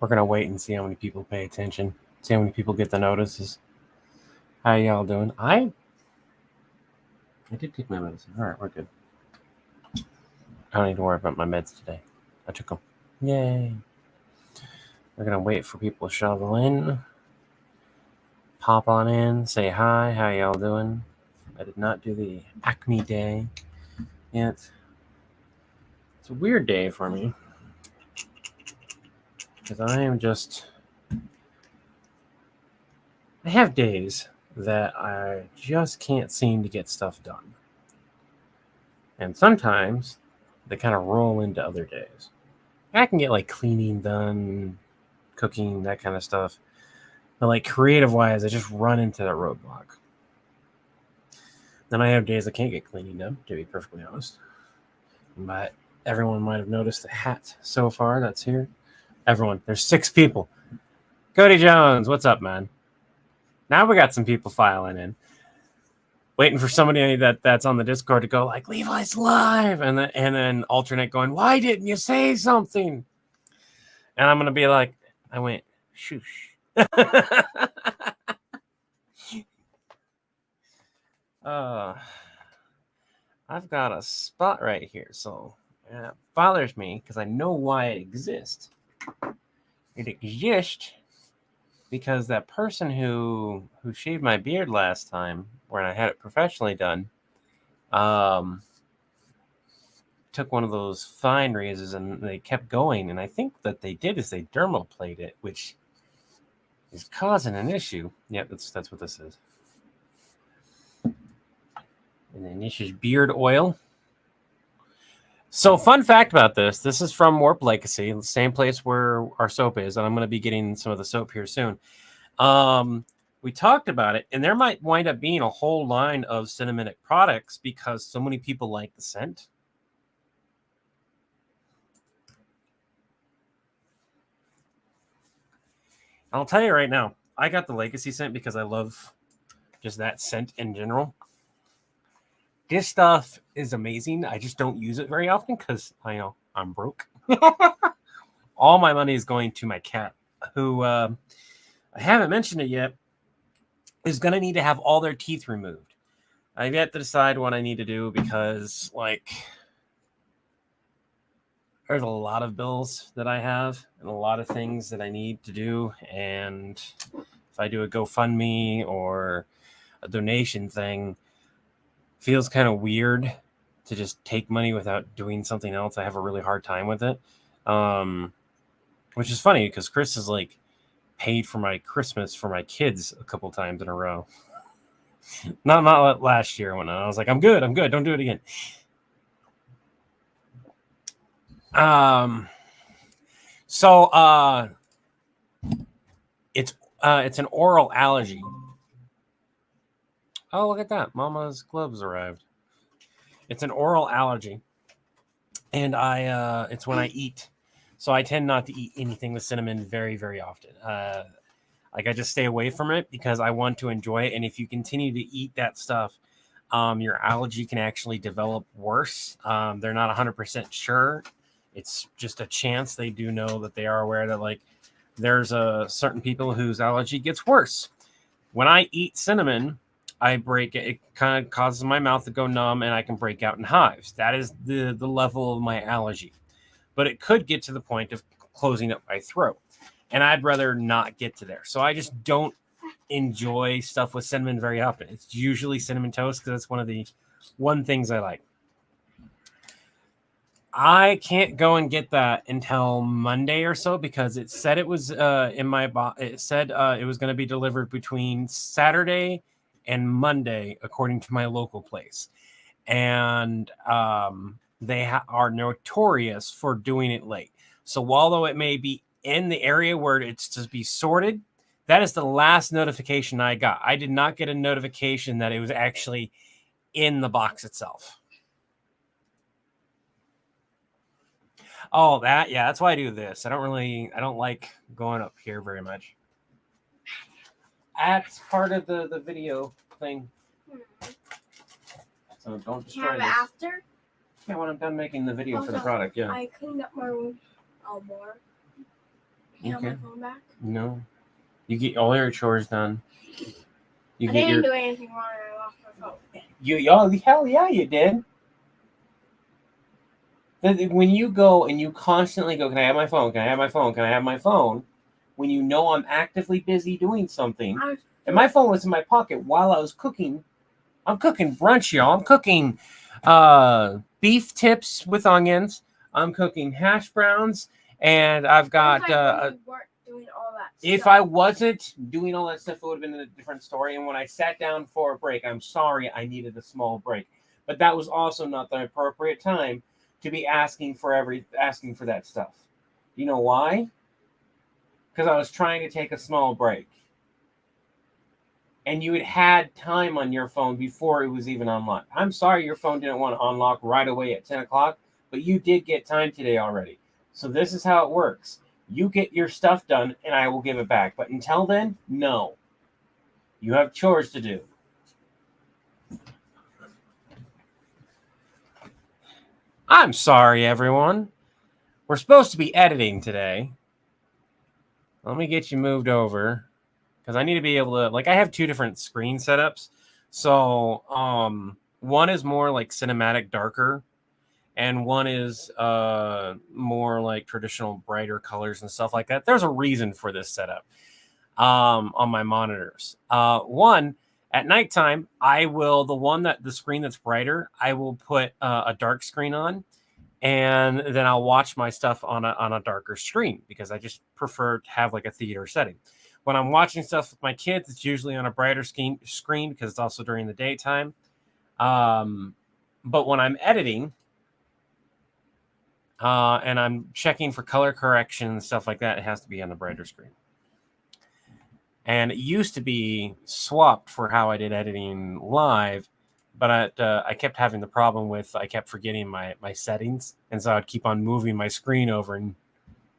We're gonna wait and see how many people pay attention. See how many people get the notices. How y'all doing? I did take my medicine. All right, we're good. I don't need to worry about my meds today. I took them. Yay. We're gonna wait for people to shovel in. Pop on in. Say hi. How y'all doing? I did not do the Acme Day yet. It's a weird day for me because I am just. I have days that I just can't seem to get stuff done. And sometimes they kind of roll into other days. I can get like cleaning done, cooking, that kind of stuff. But like creative wise, I just run into that roadblock. Then I have days I can't get cleaning done, to be perfectly honest. But everyone might have noticed the hat so far that's here. Everyone, there's 6 people. Cody Jones, what's up, man? Now we got some people filing in. Waiting for somebody that's on the Discord to go like, Levi's live, and then alternate going, why didn't you say something? And I'm gonna be like, I went, shoosh. I've got a spot right here, so it bothers me because I know why it exists. It exists because that person who shaved my beard last time, when I had it professionally done, took one of those fine razors and they kept going. And I think that they did is they dermaplate it, which is causing an issue. Yeah, that's what this is. And then this is beard oil. So fun fact about this is from Warp Legacy, the same place where our soap is, and I'm going to be getting some of the soap here soon. We talked about it, and there might wind up being a whole line of Cinnamonic products because so many people like the scent. I'll tell you right now, I got the Legacy scent because I love just that scent in general. This stuff is amazing. I just don't use it very often because I'm broke. All my money is going to my cat, who I haven't mentioned it yet, is going to need to have all their teeth removed. I've yet to decide what I need to do because, like, there's a lot of bills that I have and a lot of things that I need to do. And if I do a GoFundMe or a donation thing, feels kind of weird to just take money without doing something else. I have a really hard time with it. Which is funny because Chris has like paid for my Christmas for my kids a couple times in a row. Not last year when I was like, I'm good. Don't do it again. So it's an oral allergy. Oh, look at that. Mama's gloves arrived. It's an oral allergy. And it's when I eat. So I tend not to eat anything with cinnamon very, very often. Like I just stay away from it because I want to enjoy it. And if you continue to eat that stuff, your allergy can actually develop worse. They're not 100% sure. It's just a chance. They do know that they are aware that like there's certain people whose allergy gets worse. When I eat cinnamon, I break it. It kind of causes my mouth to go numb and I can break out in hives. That is the level of my allergy. But it could get to the point of closing up my throat. And I'd rather not get to there. So I just don't enjoy stuff with cinnamon very often. It's usually cinnamon toast because that's one things I like. I can't go and get that until Monday or so because it said it was in my box. It said it was going to be delivered between Saturday and Monday, according to my local place. And they are notorious for doing it late. So although it may be in the area where it's to be sorted, that is the last notification I got. I did not get a notification that it was actually in the box itself. Oh, yeah, that's why I do this. I don't like going up here very much. That's part of the video thing. So don't destroy this. After? Yeah, when I'm done making the video for the product, yeah. I cleaned up my room more. You want my phone back? No. You get all your chores done. I didn't do anything wrong. I lost my phone. Hell yeah, you did. When you go and you constantly go, can I have my phone? Can I have my phone? Can I have my phone? When you know I'm actively busy doing something, and my phone was in my pocket while I was cooking. I'm cooking brunch, y'all. I'm cooking beef tips with onions. I'm cooking hash browns, and I've got. If I wasn't doing all that stuff, it would have been a different story. And when I sat down for a break, I'm sorry, I needed a small break, but that was also not the appropriate time to be asking for that stuff. You know why? Because I was trying to take a small break. And you had time on your phone before it was even unlocked. I'm sorry your phone didn't want to unlock right away at 10 o'clock, but you did get time today already. So this is how it works. You get your stuff done, and I will give it back. But until then, no. You have chores to do. I'm sorry, everyone. We're supposed to be editing today. Let me get you moved over. Because I need to be able to, like, I have two different screen setups. So, one is more like cinematic, darker, and one is more like traditional, brighter colors and stuff like that. There's a reason for this setup on my monitors. One, at nighttime, the screen that's brighter, I will put a dark screen on, and then I'll watch my stuff on a darker screen because I just prefer to have like a theater setting. When I'm watching stuff with my kids, it's usually on a brighter screen because it's also during the daytime. But when I'm editing and I'm checking for color correction and stuff like that, it has to be on the brighter screen. And it used to be swapped for how I did editing live, but I kept having the problem with I kept forgetting my settings, and so I'd keep on moving my screen over, and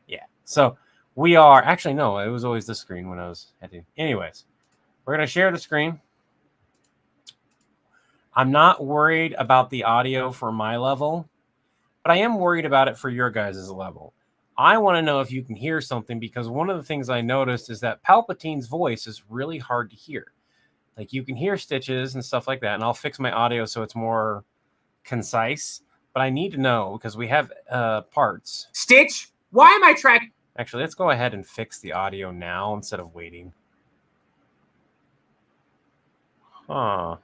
yeah. So we are actually no, it was always this screen when I was editing. Anyways, we're gonna share the screen. I'm not worried about the audio for my level, but I am worried about it for your guys' level. I want to know if you can hear something, because one of the things I noticed is that Palpatine's voice is really hard to hear. Like, you can hear stitches and stuff like that, and I'll fix my audio so it's more concise, but I need to know because we have parts. Stitch, why am I tracking? Actually, let's go ahead and fix the audio now instead of waiting. Huh.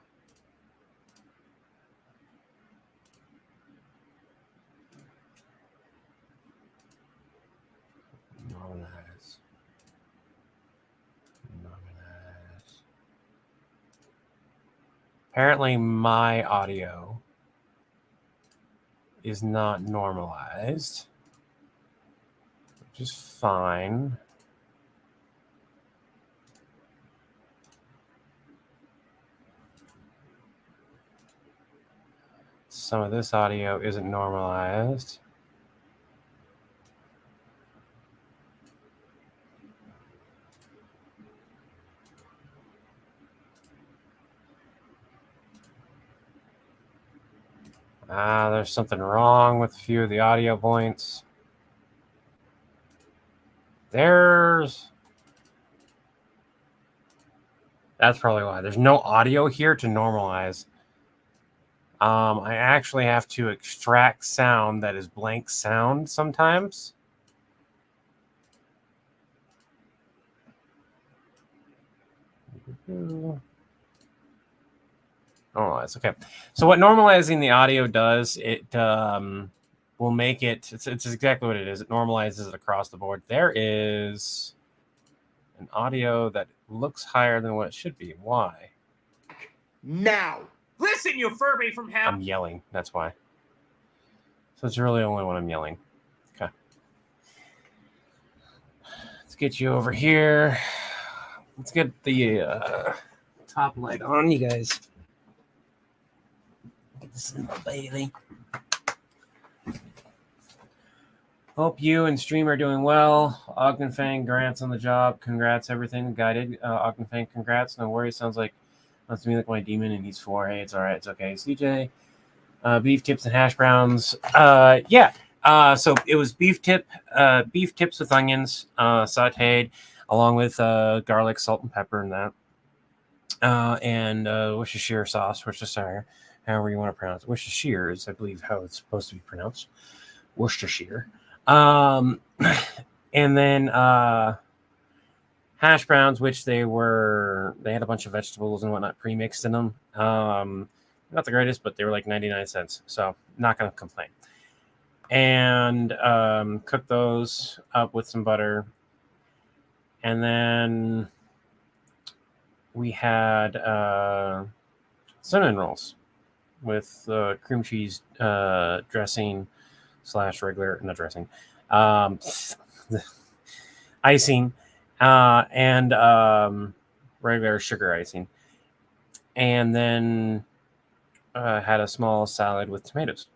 Normalize. Apparently, my audio is not normalized, which is fine. Some of this audio isn't normalized. There's something wrong with a few of the audio points. That's probably why. There's no audio here to normalize. I actually have to extract sound that is blank sound sometimes. Normalize. Okay. So what normalizing the audio does, it will make it, it's exactly what it is. It normalizes it across the board. There is an audio that looks higher than what it should be. Why? Now. Listen, you Furby from hell. I'm yelling. That's why. So it's really only when I'm yelling. Okay. Let's get you over here. Let's get the top light on, you guys. Get this in the Bailey. Hope you and Stream are doing well. Ogden Fang, Grant's on the job. Congrats, everything. Guided. Ogden Fang, congrats. No worries. Sounds like wants to be like my demon, and he's 4. Hey, it's all right. It's okay. CJ, beef tips and hash browns. Yeah. So it was beef tips with onions, sauteed, along with garlic, salt, and pepper, and that, and Worcestershire sauce, Worcestershire, however you want to pronounce it. Worcestershire is, I believe, how it's supposed to be pronounced. Worcestershire. And then hash browns, which they had a bunch of vegetables and whatnot pre-mixed in them. Not the greatest, but they were like 99 cents, so not going to complain. And cook those up with some butter. And then we had cinnamon rolls with cream cheese dressing / regular, not dressing, icing, and regular sugar icing. And then had a small salad with tomatoes.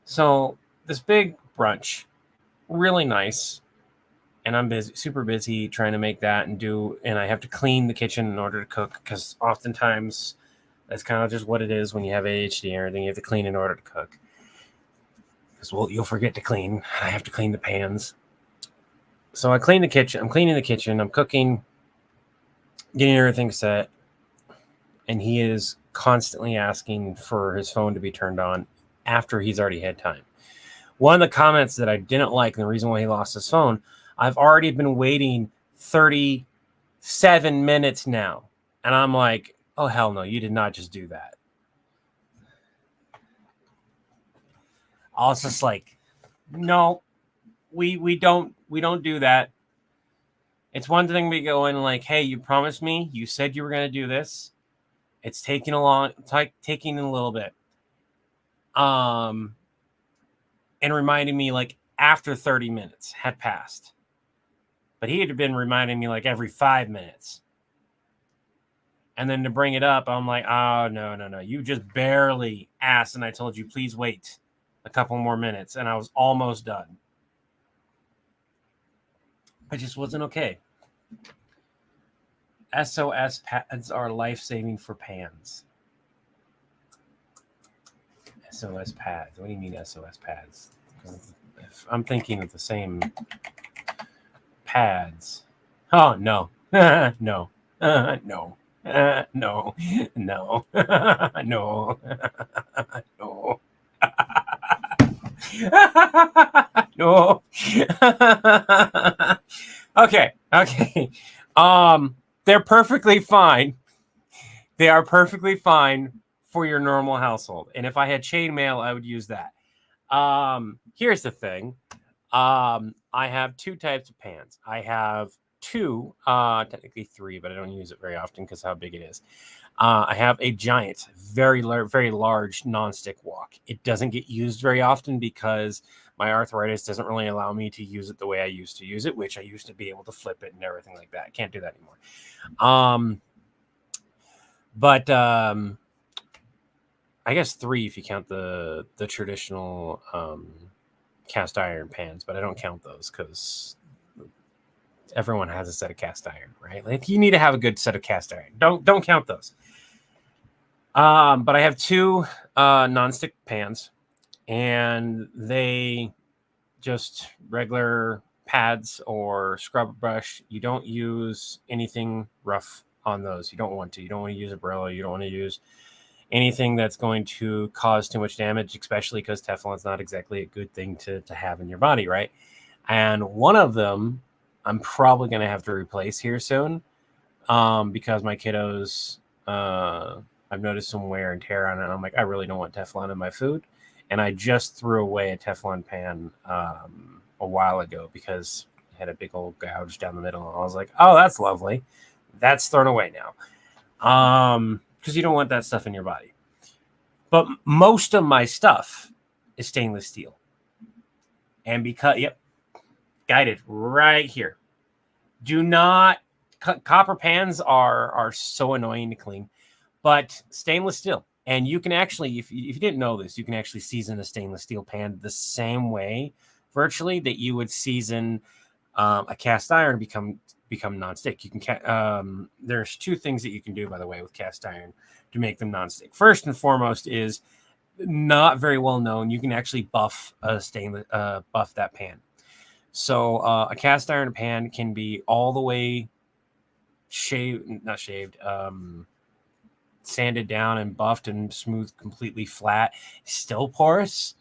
So this big brunch, really nice. And I'm super busy trying to make that and I have to clean the kitchen in order to cook, because oftentimes that's kind of just what it is when you have ADHD and everything. You have to clean in order to cook. Because you'll forget to clean. I have to clean the pans. So I clean the kitchen. I'm cleaning the kitchen. I'm cooking, getting everything set. And he is constantly asking for his phone to be turned on after he's already had time. One of the comments that I didn't like, and the reason why he lost his phone, I've already been waiting 37 minutes now. And I'm like, oh, hell no, you did not just do that. I was just like, no, we don't do that. It's one thing we go in like, hey, you promised me, you said you were going to do this. It's taking a little bit. And reminding me like after 30 minutes had passed. But he had been reminding me like every 5 minutes. And then to bring it up, I'm like, oh, no. You just barely asked, and I told you, please wait a couple more minutes. And I was almost done. I just wasn't okay. SOS pads are life-saving for pans. SOS pads. What do you mean SOS pads? I'm thinking of the same pads. Oh, no. No. No. No. No. No. No. No. Okay. They're perfectly fine. They are perfectly fine for your normal household. And if I had chainmail, I would use that. Here's the thing. I have two types of pans. I have two, technically three, but I don't use it very often because how big it is. I have a giant, very large nonstick wok. It doesn't get used very often because my arthritis doesn't really allow me to use it the way I used to use it, which I used to be able to flip it and everything like that. I can't do that anymore. But I guess three if you count the traditional cast iron pans, but I don't count those because everyone has a set of cast iron, right? Like you need to have a good set of cast iron. Don't count those. But I have two nonstick pans, and they just regular pads or scrub brush. You don't use anything rough on those. You don't want to. You don't want to use a Brillo. You don't want to use anything that's going to cause too much damage, especially because Teflon's not exactly a good thing to have in your body, right? And one of them I'm probably going to have to replace here soon because my kiddos, I've noticed some wear and tear on it. And I'm like, I really don't want Teflon in my food. And I just threw away a Teflon pan a while ago because it had a big old gouge down the middle. And I was like, oh, that's lovely. That's thrown away now. Because you don't want that stuff in your body. But most of my stuff is stainless steel. And because, guided right here. Do not, copper pans are so annoying to clean, but stainless steel. And you can actually, if you didn't know this, you can actually season a stainless steel pan the same way, virtually, that you would season a cast iron become nonstick. You can there's two things that you can do, by the way, with cast iron to make them nonstick. First and foremost is not very well known. You can actually buff buff that pan. So a cast iron pan can be all the way sanded down and buffed and smooth, completely flat, still porous.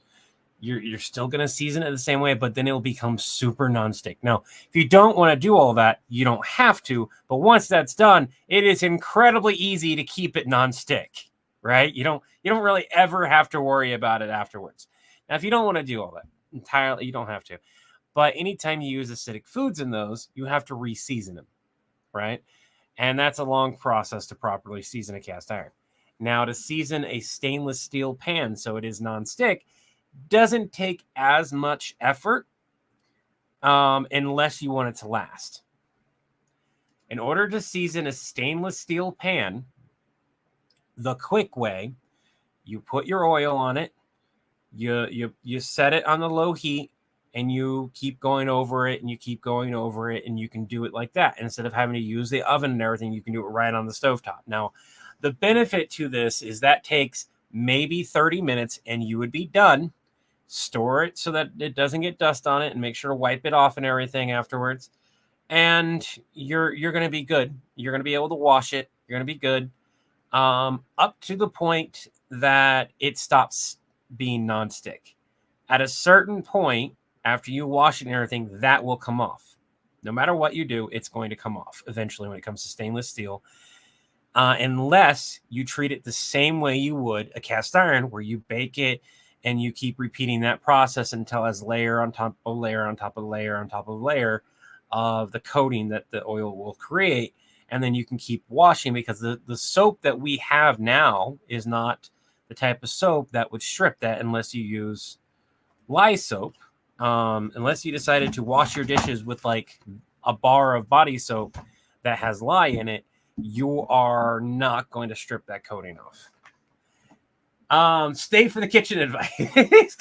You're still going to season it the same way, but then it'll become super nonstick. Now, if you don't want to do all that, you don't have to. But once that's done, it is incredibly easy to keep it nonstick, right? You don't really ever have to worry about it afterwards. Now, if you don't want to do all that entirely, you don't have to. But anytime you use acidic foods in those, you have to re-season them, right? And that's a long process to properly season a cast iron. Now, to season a stainless steel pan so it is nonstick doesn't take as much effort unless you want it to last. In order to season a stainless steel pan, the quick way, you put your oil on it, you set it on the low heat, and you keep going over it, and you keep going over it, and you can do it like that. Instead of having to use the oven and everything, you can do it right on the stovetop. Now, the benefit to this is that takes maybe 30 minutes, and you would be done. Store it so that it doesn't get dust on it, and make sure to wipe it off and everything afterwards. And you're going to be good. You're going to be able to wash it. You're going to be good up to the point that it stops being nonstick. At a certain point, after you wash it and everything, that will come off. No matter what you do, it's going to come off eventually when it comes to stainless steel. Unless you treat it the same way you would a cast iron, where you bake it and you keep repeating that process until it's layer on top of layer on top of layer on top of layer of the coating that the oil will create. And then you can keep washing, because the soap that we have now is not the type of soap that would strip that unless you use lye soap. Unless you decided to wash your dishes with like a bar of body soap that has lye in it, you are not going to strip that coating off. Stay for the kitchen advice.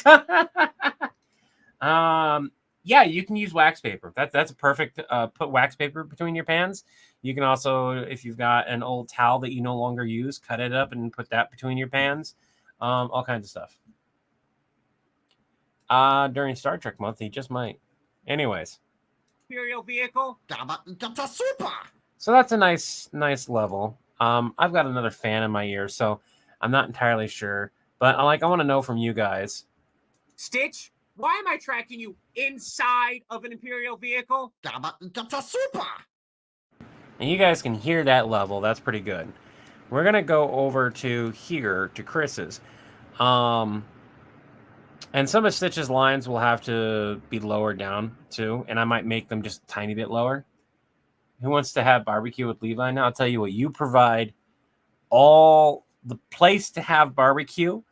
Yeah, you can use wax paper. That's a perfect, put wax paper between your pans. You can also, if you've got an old towel that you no longer use, cut it up and put that between your pans. All kinds of stuff. During Star Trek month, he just might. Anyways. Imperial vehicle. So that's a nice level. I've got another fan in my ear, so I'm not entirely sure. But I want to know from you guys. Stitch, why am I tracking you inside of an Imperial vehicle? And you guys can hear that level. That's pretty good. We're going to go over to here, to Chris's. And some of Stitch's lines will have to be lowered down, too. And I might make them just a tiny bit lower. Who wants to have barbecue with Levi now? I'll tell you what. You provide all the place to have barbecue.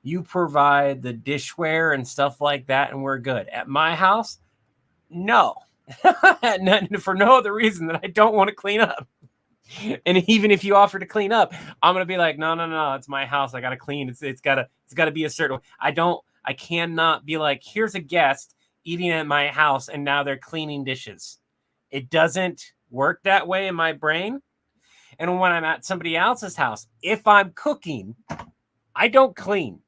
You provide the dishware and stuff like that, and we're good. At my house, no. For no other reason than I don't want to clean up. And even if you offer to clean up, I'm gonna be like, no, it's my house. I gotta clean. It's gotta be a certain way. I cannot be like, here's a guest eating at my house and now they're cleaning dishes. It doesn't work that way in my brain. And when I'm at somebody else's house, if I'm cooking, I don't clean.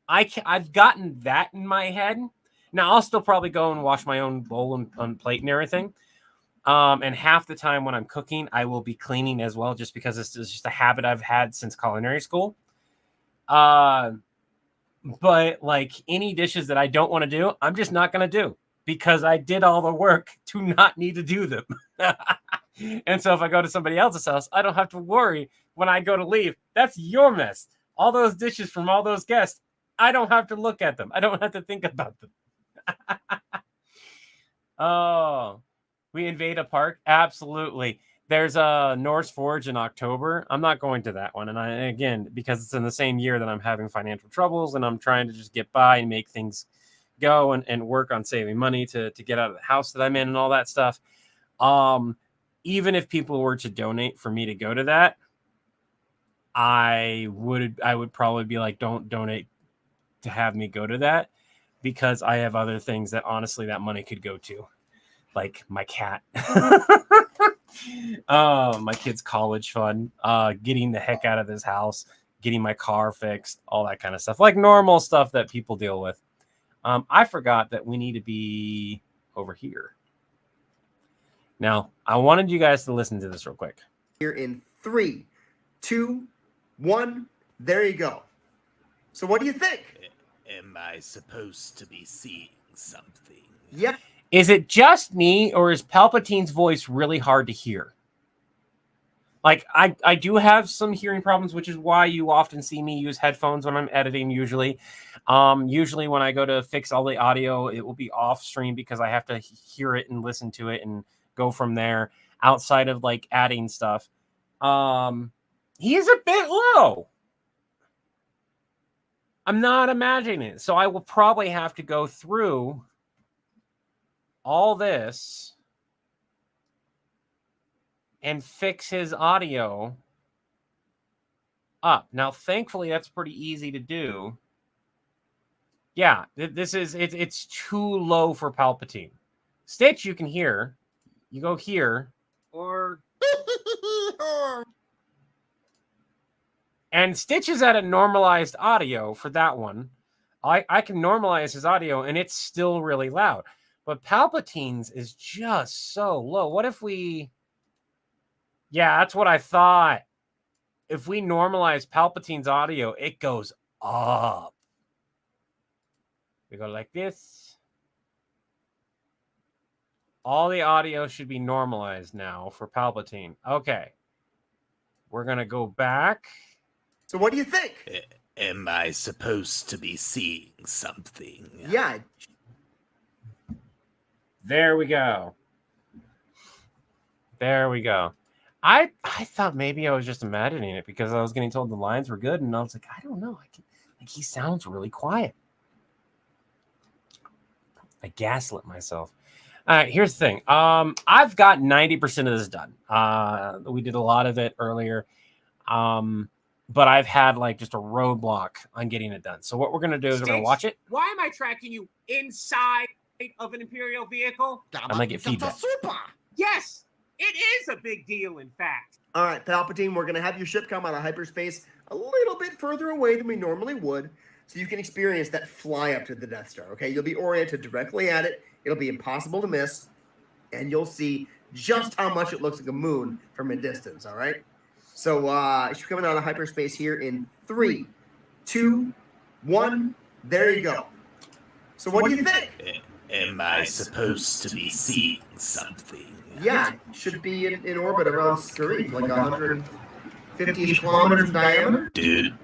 I've gotten that in my head. Now, I'll still probably go and wash my own bowl and plate and everything. And half the time when I'm cooking, I will be cleaning as well, just because it's just a habit I've had since culinary school. But like any dishes that I don't want to do, I'm just not going to do, because I did all the work to not need to do them. And so if I go to somebody else's house, I don't have to worry when I go to leave. That's your mess. All those dishes from all those guests, I don't have to look at them. I don't have to think about them. Oh, we invade a park? Absolutely. There's a Norse Forge in October. I'm not going to that one. And again, because it's in the same year that I'm having financial troubles and I'm trying to just get by and make things go and work on saving money to get out of the house that I'm in and all that stuff. Even if people were to donate for me to go to that, I would probably be like, don't donate to have me go to that, because I have other things that honestly that money could go to, like my cat, my kid's college fund, getting the heck out of this house, getting my car fixed, all that kind of stuff, like normal stuff that people deal with. I forgot that we need to be over here. Now, I wanted you guys to listen to this real quick. Here in 3, 2, 1. There you go. So what do you think? Am I supposed to be seeing something? Yeah. Is it just me, or is Palpatine's voice really hard to hear? Like, I do have some hearing problems, which is why you often see me use headphones when I'm editing usually. Usually when I go to fix all the audio, it will be off stream because I have to hear it and listen to it and go from there outside of like adding stuff. He is a bit low. I'm not imagining it. So I will probably have to go through all this and fix his audio up. Now, thankfully, that's pretty easy to do. Yeah, it's too low for Palpatine. Stitch, you can hear. You go here. Or and Stitch is at a normalized audio for that one. I can normalize his audio, and it's still really loud. But Palpatine's is just so low. What if we... Yeah, that's what I thought. If we normalize Palpatine's audio, it goes up. We go like this. All the audio should be normalized now for Palpatine. Okay. We're going to go back. So what do you think? Am I supposed to be seeing something? Yeah. There we go. There we go. I thought maybe I was just imagining it because I was getting told the lines were good, and I was like, I don't know. He sounds really quiet. I gaslit myself. All right, here's the thing. I've got 90% of this done. We did a lot of it earlier. But I've had like just a roadblock on getting it done. So what we're gonna do is we're gonna watch it. Why am I tracking you inside of an Imperial vehicle? I'm gonna get feedback. Yes, it is a big deal, in fact. All right, Palpatine, we're going to have your ship come out of hyperspace a little bit further away than we normally would, so you can experience that fly up to the Death Star, okay? You'll be oriented directly at it. It'll be impossible to miss, and you'll see just how much it looks like a moon from a distance, all right? So she's coming out of hyperspace here in 3, 2, 1. There you go. So what do you think? Am I supposed to be seeing something? Yeah, it should be in orbit around Scarif, like 150-ish kilometers in diameter. Dude,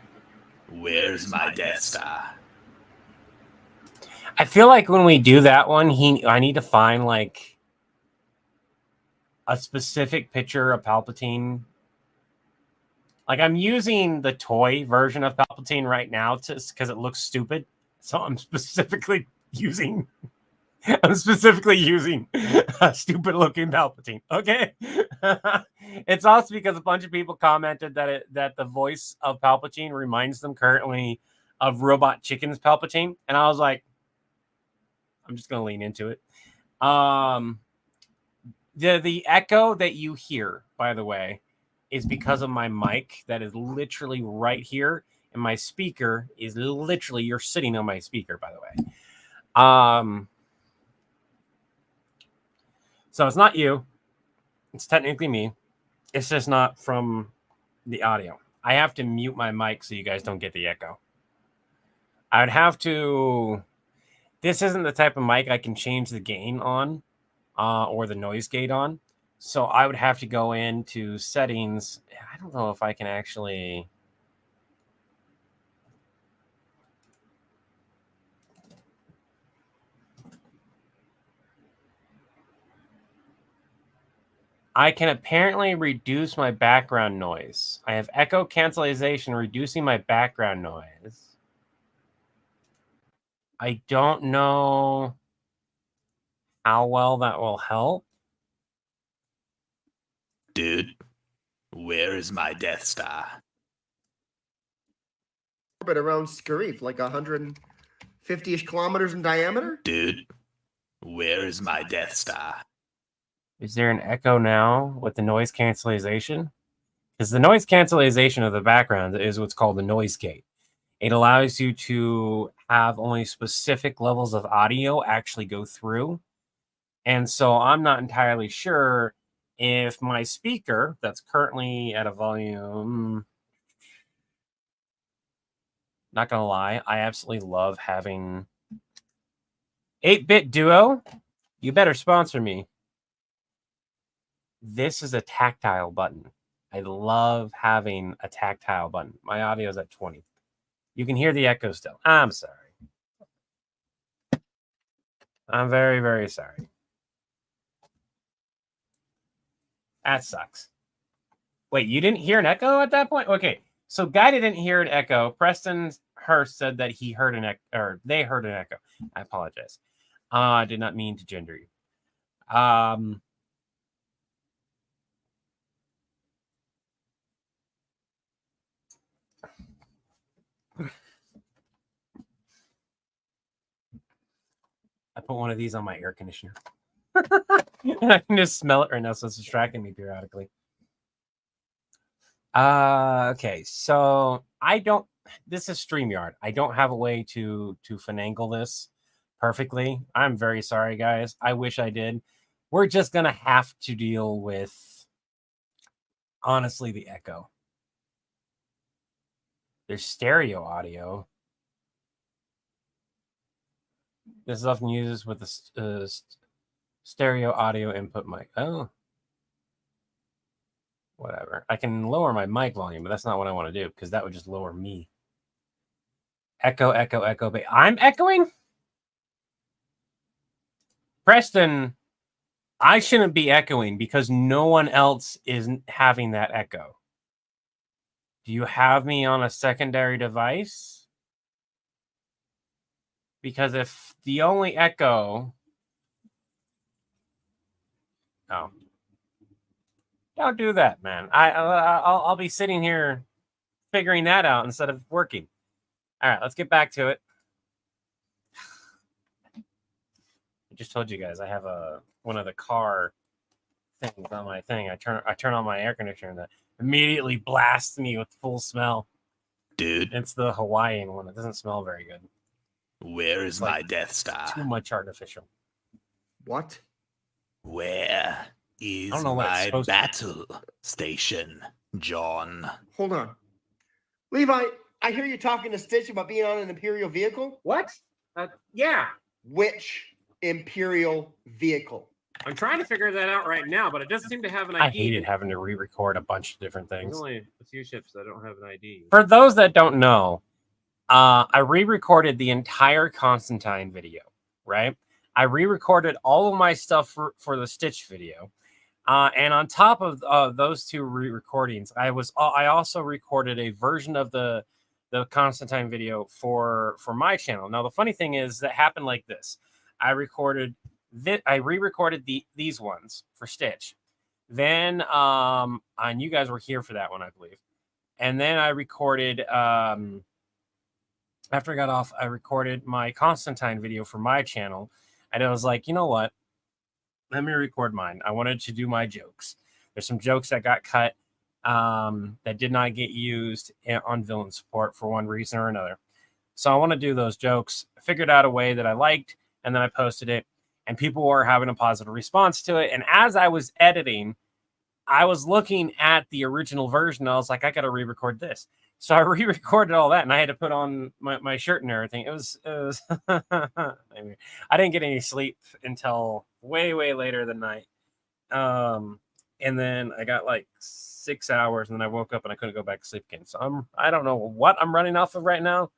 where's my Death Star? I feel like when we do that one, I need to find like a specific picture of Palpatine. Like I'm using the toy version of Palpatine right now because it looks stupid. So I'm specifically using a stupid looking Palpatine. Okay. It's also because a bunch of people commented that the voice of Palpatine reminds them currently of Robot Chicken's Palpatine. And I was like, I'm just gonna lean into it. The echo that you hear, by the way, is because of my mic that is literally right here, and my speaker is literally, you're sitting on my speaker, by the way. So it's not you. It's technically me. It's just not from the audio. I have to mute my mic so you guys don't get the echo. I would have to... This isn't the type of mic I can change the gain on or the noise gate on. So I would have to go into settings. I don't know if I can actually... I can apparently reduce my background noise. I have echo cancellation, reducing my background noise. I don't know how well that will help. Dude, where is my Death Star? Orbit around Scarif, like 150-ish kilometers in diameter. Dude, where is my Death Star? Is there an echo now with the noise cancellation? Because the noise cancellation of the background is what's called the noise gate. It allows you to have only specific levels of audio actually go through. And so I'm not entirely sure if my speaker that's currently at a volume, not going to lie, I absolutely love having 8-Bit Duo. You better sponsor me. This is a tactile button. I love having a tactile button. My audio is at 20. You can hear the echo still. I'm sorry. I'm very, very sorry. That sucks. Wait, you didn't hear an echo at that point? Okay, so Guy didn't hear an echo. Preston Hurst said that he heard an echo, or they heard an echo. I apologize. I did not mean to gender you. I put one of these on my air conditioner. And I can just smell it right now, so it's distracting me periodically. Okay, so this is StreamYard. I don't have a way to finagle this perfectly. I'm very sorry, guys. I wish I did. We're just gonna have to deal with, honestly, the echo. There's stereo audio. This is often used with the stereo audio input mic. Oh. Whatever. I can lower my mic volume, but that's not what I want to do because that would just lower me. Echo, echo, echo. I'm echoing? Preston, I shouldn't be echoing because no one else is having that echo. Do you have me on a secondary device? Because if the only echo... Oh. Don't do that, man. I'll be sitting here figuring that out instead of working. All right, let's get back to it. I just told you guys I have one of the car things on my thing. I turn on my air conditioner and that immediately blasts me with full smell. Dude, It's the Hawaiian one. It doesn't smell very good. where is my Death Star? Too much artificial. What? Where is I don't know what it's my supposed to be. battle station, John? Hold on. Levi, I hear you talking to Stitch about being on an Imperial vehicle. What? Yeah. Which Imperial vehicle? I'm trying to figure that out right now, but it doesn't seem to have an ID. I hated having to re-record a bunch of different There's things. only a few ships that don't have an ID. For those that don't know, I re-recorded the entire Constantine video, right? I re-recorded all of my stuff for the Stitch video. And on top of those two re-recordings, I also recorded a version of the Constantine video for my channel. Now, the funny thing is that happened like this. I re-recorded these ones for Stitch. Then, and you guys were here for that one, I believe. And then I recorded, after I got off, I recorded my Constantine video for my channel. And I was like, you know what? Let me record mine. I wanted to do my jokes. There's some jokes that got cut that did not get used on Villain Support for one reason or another. So I want to do those jokes. I figured out a way that I liked, and then I posted it, and people were having a positive response to it. And as I was editing, I was looking at the original version. I was like, I got to re-record this. So I re-recorded all that, and I had to put on my shirt and everything. It was I didn't get any sleep until way later than night. And then I got like 6 hours, and then I woke up and I couldn't go back to sleep again. So I don't know what I'm running off of right now,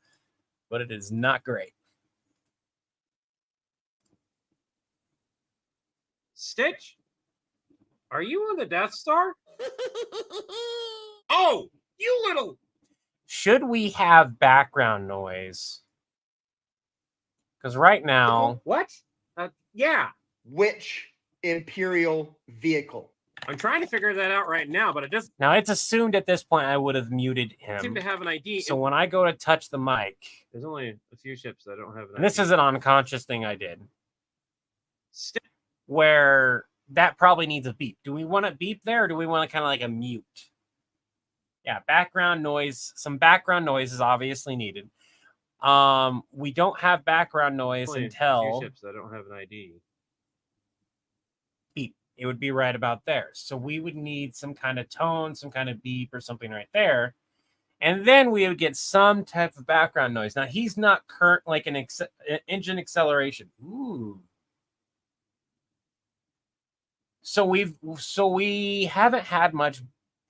but it is not great. Stitch, are you on the Death Star? Oh, you little... Should we have background noise? Because right now... What? Yeah. Which Imperial vehicle? I'm trying to figure that out right now, but it doesn't Now, it's assumed at this point I would have muted seem to him. have an ID. So when I go to touch the mic... There's only a few ships that don't have an And this ID. is an unconscious thing I did. Stitch. Where that probably needs a beep. Do we want a beep there, or do we want to kind of like a mute? Yeah, background noise. Some background noise is obviously needed. We don't have background noise until ships. I don't have an ID. beep. It would be right about there. So we would need some kind of tone, some kind of beep or something right there. And then we would get some type of background noise. Now he's not current like an engine acceleration. Ooh. So we haven't had much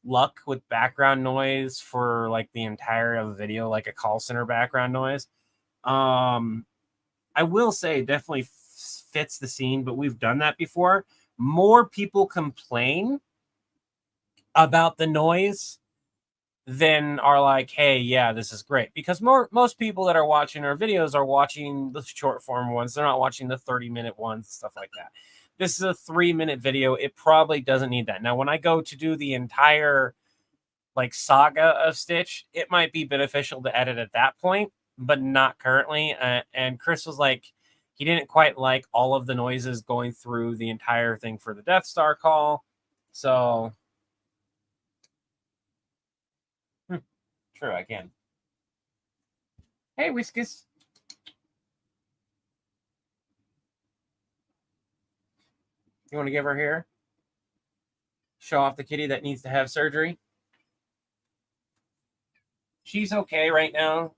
luck with background noise for like the entire of the video, like a call center background noise. I will say it definitely fits the scene, but we've done that before. More people complain about the noise than are like, hey, yeah, this is great. Because most people that are watching our videos are watching the short form ones. They're not watching the 30-minute ones, stuff like that. This is a 3-minute video. It probably doesn't need that. Now, when I go to do the entire like saga of Stitch, it might be beneficial to edit at that point, but not currently. And Chris was like, he didn't quite like all of the noises going through the entire thing for the Death Star call. So, true, I can. Hey, Whiskus. You want to give her here? Show off the kitty that needs to have surgery. She's okay right now.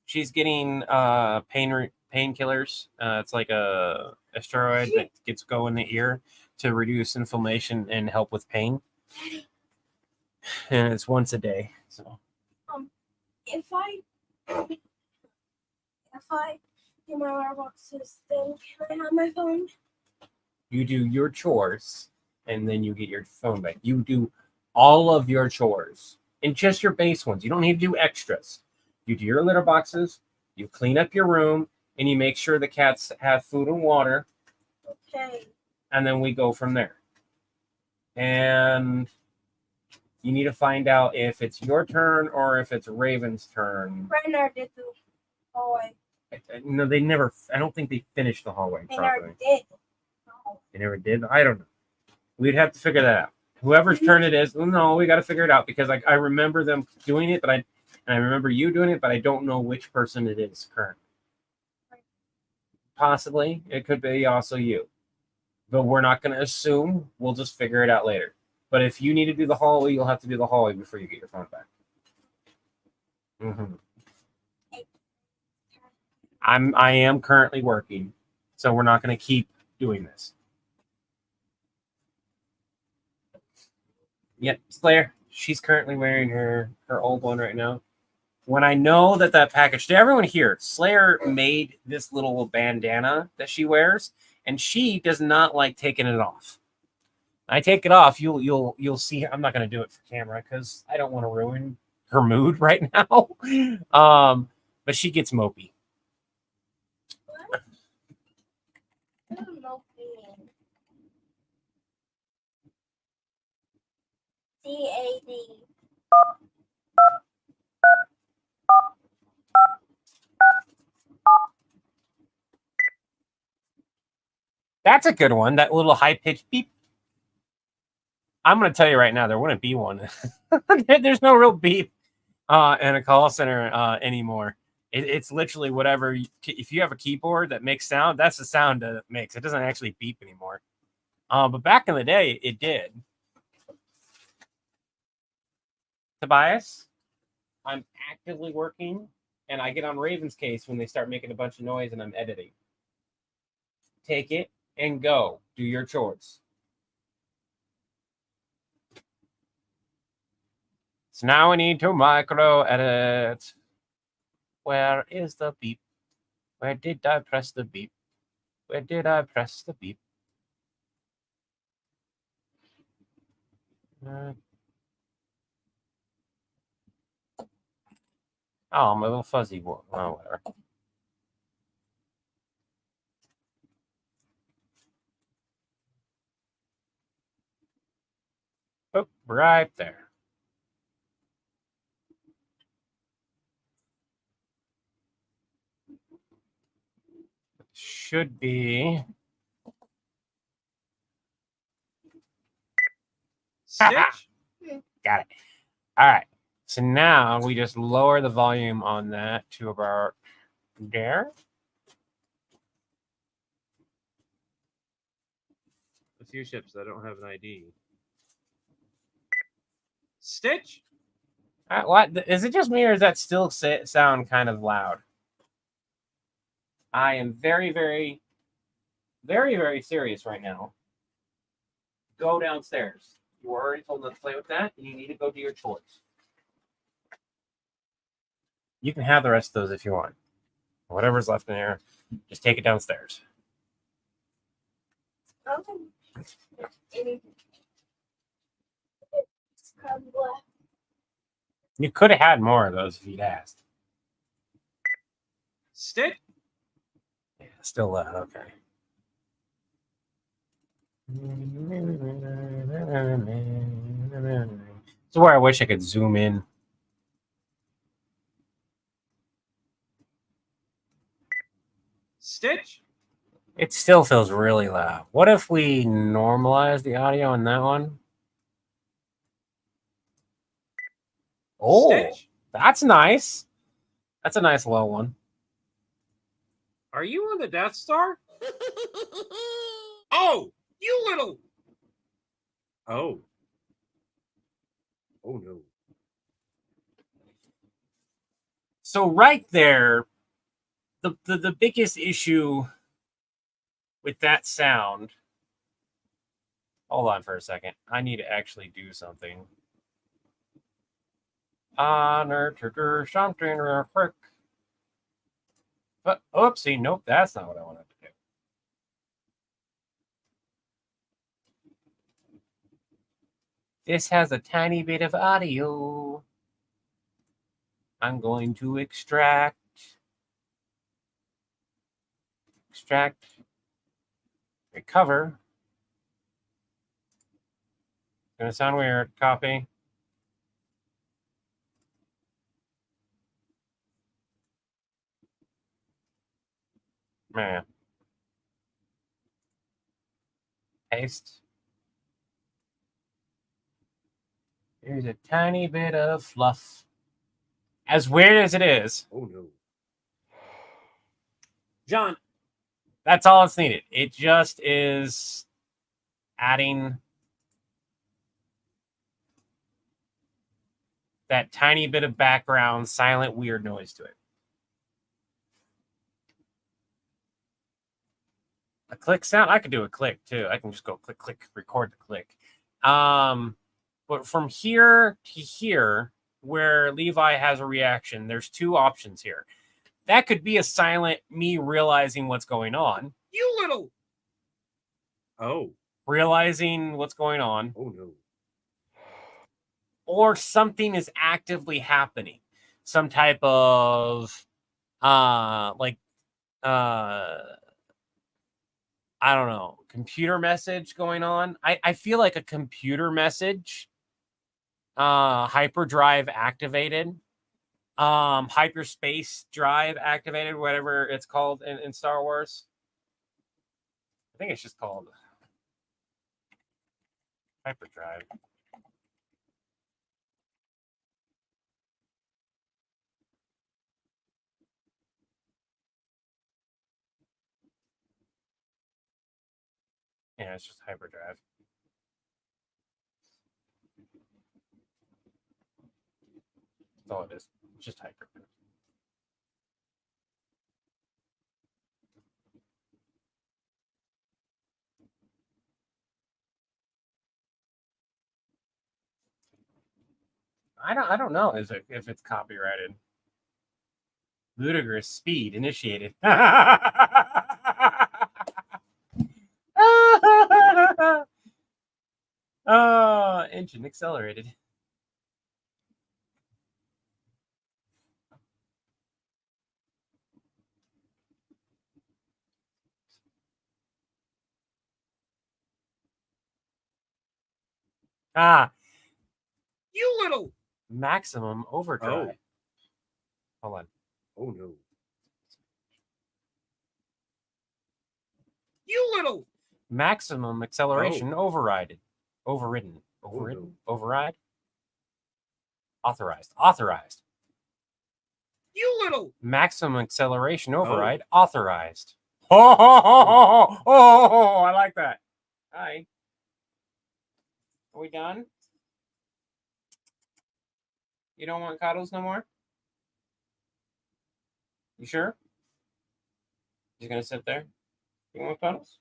She's getting painkillers. It's like a steroid that gets go in the ear to reduce inflammation and help with pain. And it's once a day. So if I do my Robloxes, then can I have my phone? you do your chores and then you get your phone back. You do all of your chores and just your base ones. You don't need to do extras. You do your litter boxes, you clean up your room, and you make sure the cats have food and water. Okay. And then we go from there. And you need to find out if it's your turn or if it's Raven's turn. Renner did the hallway. No, they never. I don't think they finished the hallway They properly. never did. No. They never did. I don't know. We'd have to figure that out. Whoever's turn it is, no, we got to figure it out because I remember them doing it, but I remember you doing it, but I don't know which person it is currently. Possibly, it could be also you, but we're not going to assume. We'll just figure it out later. But if you need to do the hallway, you'll have to do the hallway before you get your phone back. Mm-hmm. I am currently working, so we're not going to keep doing this. Yep, Slayer. She's currently wearing her old one right now. When I know that package, to everyone here, Slayer made this little bandana that she wears, and she does not like taking it off. I take it off, you'll see. I'm not going to do it for camera because I don't want to ruin her mood right now. But she gets mopey. What? I don't know. CAD. That's a good one. That little high-pitched beep. I'm going to tell you right now, there wouldn't be one. There's no real beep in a call center anymore. It's literally whatever. If you have a keyboard that makes sound, that's the sound that it makes. It doesn't actually beep anymore. But back in the day, it did. Tobias, I'm actively working, and I get on Raven's case when they start making a bunch of noise and I'm editing. Take it and go. Do your chores. So now we need to micro edit. Where is the beep? Where did I press the beep? Where did I press the beep? Oh, my little fuzzy one. Oh, whatever. Oh, right there. Should be. Stitch? Got it. All right. So now we just lower the volume on that to about there. A few ships that don't have an ID. Stitch? What is it? Just me, or is that still sound kind of loud? I am very, very, very, very serious right now. Go downstairs. You were already told not to play with that, and you need to go do your chores. You can have the rest of those if you want. Whatever's left in there, just take it downstairs. You could have had more of those if you'd asked. Stitch? Yeah, still loud. Okay. This is where I wish I could zoom in. Stitch? It still feels really loud. What if we normalize the audio on that one? Oh, Stitch? that's nice. That's a nice low one. Are you on the Death Star? Oh, you little. Oh. Oh no. So right there, the biggest issue with that sound. Hold on for a second. I need to actually do something. Honor to do something real quick. But oopsie, nope, that's not what I wanted to do. This has a tiny bit of audio. I'm going to extract, recover. It's gonna sound weird. Copy. Man. Paste. There's a tiny bit of fluff. As weird as it is. Oh no. John. That's all it's needed. It just is adding that tiny bit of background, silent, weird noise to it. A click sound? I could do a click too. I can just go click, click, record the click. But from here to here, where Levi has a reaction, there's two options here. That could be a silent me realizing what's going on. You little. Oh. Realizing what's going on. Oh no. Or something is actively happening. Some type of I don't know, computer message going on. I feel like a computer message, hyperdrive activated, hyperspace drive activated, whatever it's called in Star Wars. I think it's just called hyperdrive. Yeah, it's just hyperdrive. That's all it is. It's just hyperdrive. I don't know if it's copyrighted. Ludicrous speed initiated. Engine accelerated. You little. Maximum overdrive. Oh. Hold on. Oh no. You little. Maximum acceleration overridden. Oh, no. Override. Authorized. Authorized. You little. Maximum acceleration override. Authorized. Oh, I like that. Hi. Are we done? You don't want cuddles no more? You sure? He's gonna sit there? You want cuddles?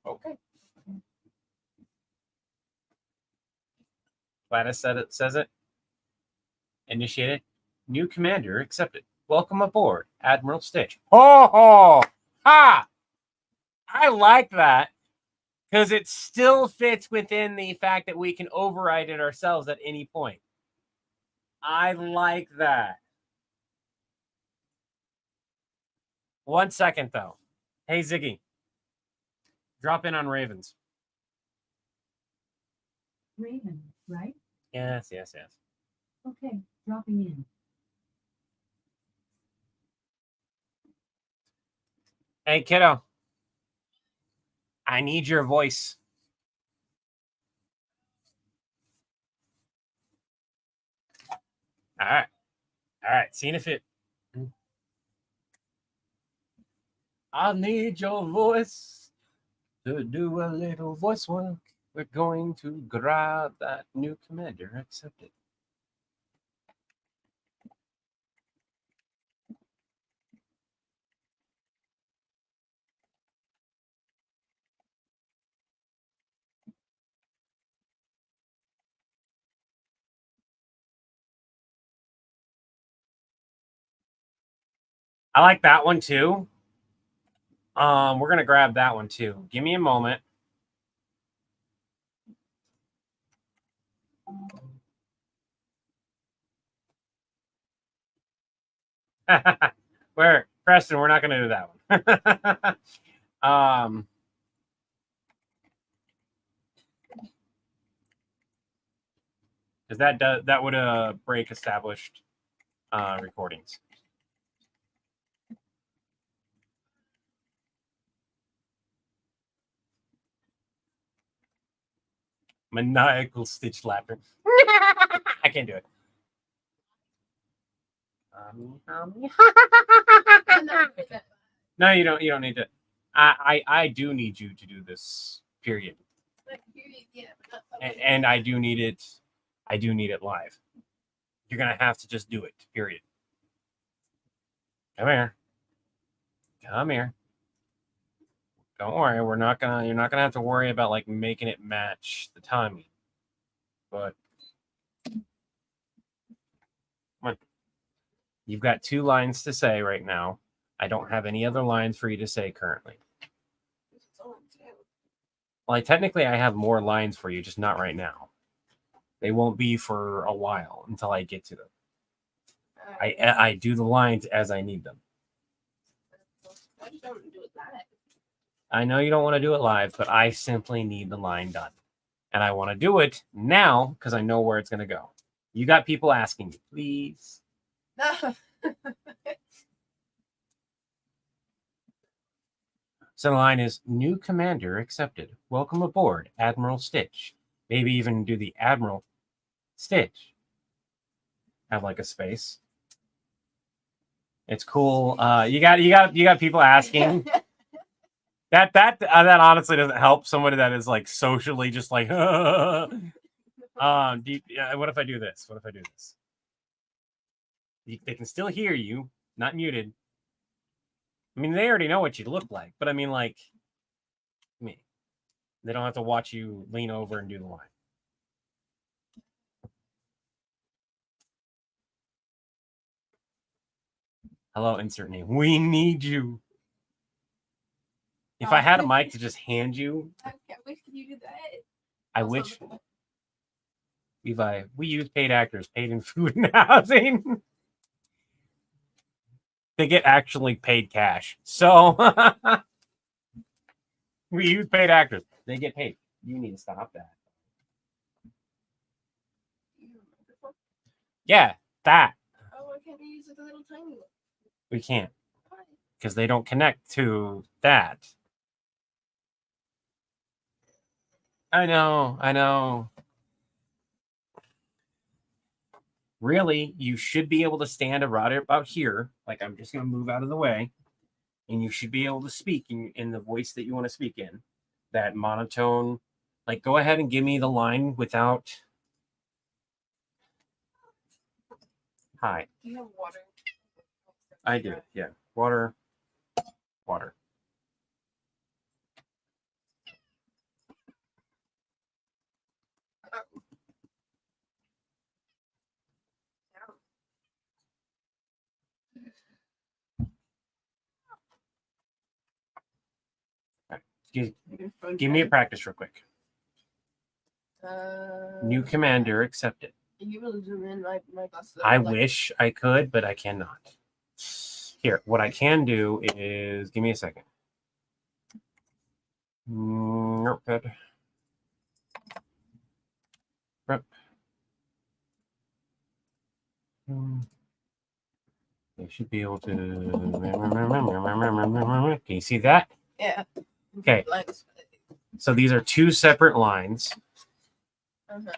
Okay. Gladys says it. Initiated. New commander accepted. Welcome aboard, Admiral Stitch. Oh, ha! I like that because it still fits within the fact that we can override it ourselves at any point. I like that. 1 second, though. Hey, Ziggy. Drop in on Ravens. Raven, right? Yes. Okay, dropping in. Hey, kiddo. I need your voice. All right. Seeing if it. I need your voice to do a little voice work. We're going to grab that new commander. Accept it. I like that one too. We're gonna grab that one too. Give me a moment. Preston, we're not gonna do that one. Because that would break established recordings. Maniacal Stitch laughter. I can't do it. No, you don't. You don't need to. I do need you to do this. Period. And I do need it. I do need it live. You're gonna have to just do it. Period. Come here. Come here. Don't worry. You're not gonna have to worry about like making it match the timing. But come on. You've got 2 lines to say right now. I don't have any other lines for you to say currently. Well, technically, I have more lines for you, just not right now. They won't be for a while until I get to them. I do the lines as I need them. I just don't want to do it live. I know you don't want to do it live, but I simply need the line done. And I want to do it now because I know where it's going to go. You got people asking you, please. No. So the line is, new commander accepted. Welcome aboard, Admiral Stitch. Maybe even do the Admiral Stitch. Have like a space. It's cool. You got people asking. That honestly doesn't help somebody that is like socially just like what if I do this? What if I do this? They can still hear you, not muted. I mean, they already know what you look like, but I mean, like, me. They don't have to watch you lean over and do the line. Hello, insert name. We need you. If I had a mic to just hand you, I wish you do that. I wish. Levi, we use paid actors, paid in food and housing. They get actually paid cash. So we use paid actors. They get paid. You need to stop that. Yeah, that. Oh, why can't we use the little tiny one? We can't. Because they don't connect to that. I know. really, you should be able to stand right about here. Like I'm just going to move out of the way. And you should be able to speak in the voice that you want to speak in. That monotone. Like, go ahead and give me the line without... Hi. Do you have water? I do, yeah. Water. Water. Give me a practice real quick. New commander accepted. You really zoom in my glasses. I wish I could, but I cannot. Here, what I can do is give me a second. Notepad. Rep. They should be able to. Can you see that? Yeah. Okay. So these are two separate lines. Uh-huh.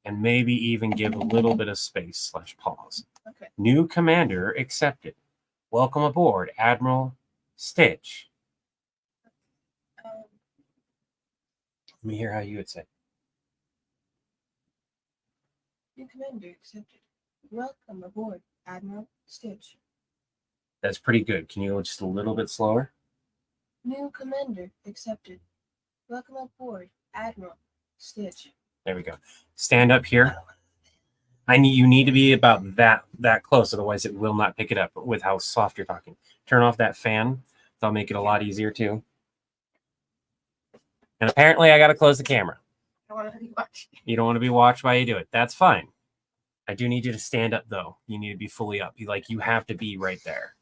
And maybe even give a little bit of space / pause. Okay. New commander accepted. Welcome aboard, Admiral Stitch. Let me hear how you would say. New commander accepted. Welcome aboard, Admiral Stitch. That's pretty good. Can you go just a little bit slower? New commander accepted. Welcome aboard, Admiral Stitch. There we go. Stand up here. You need to be about that close, otherwise it will not pick it up with how soft you're talking. Turn off that fan. That'll make it a lot easier too. And apparently I got to close the camera. I want to be watched. You don't want to be watched while you do it. That's fine. I do need you to stand up though. You need to be fully up. You have to be right there.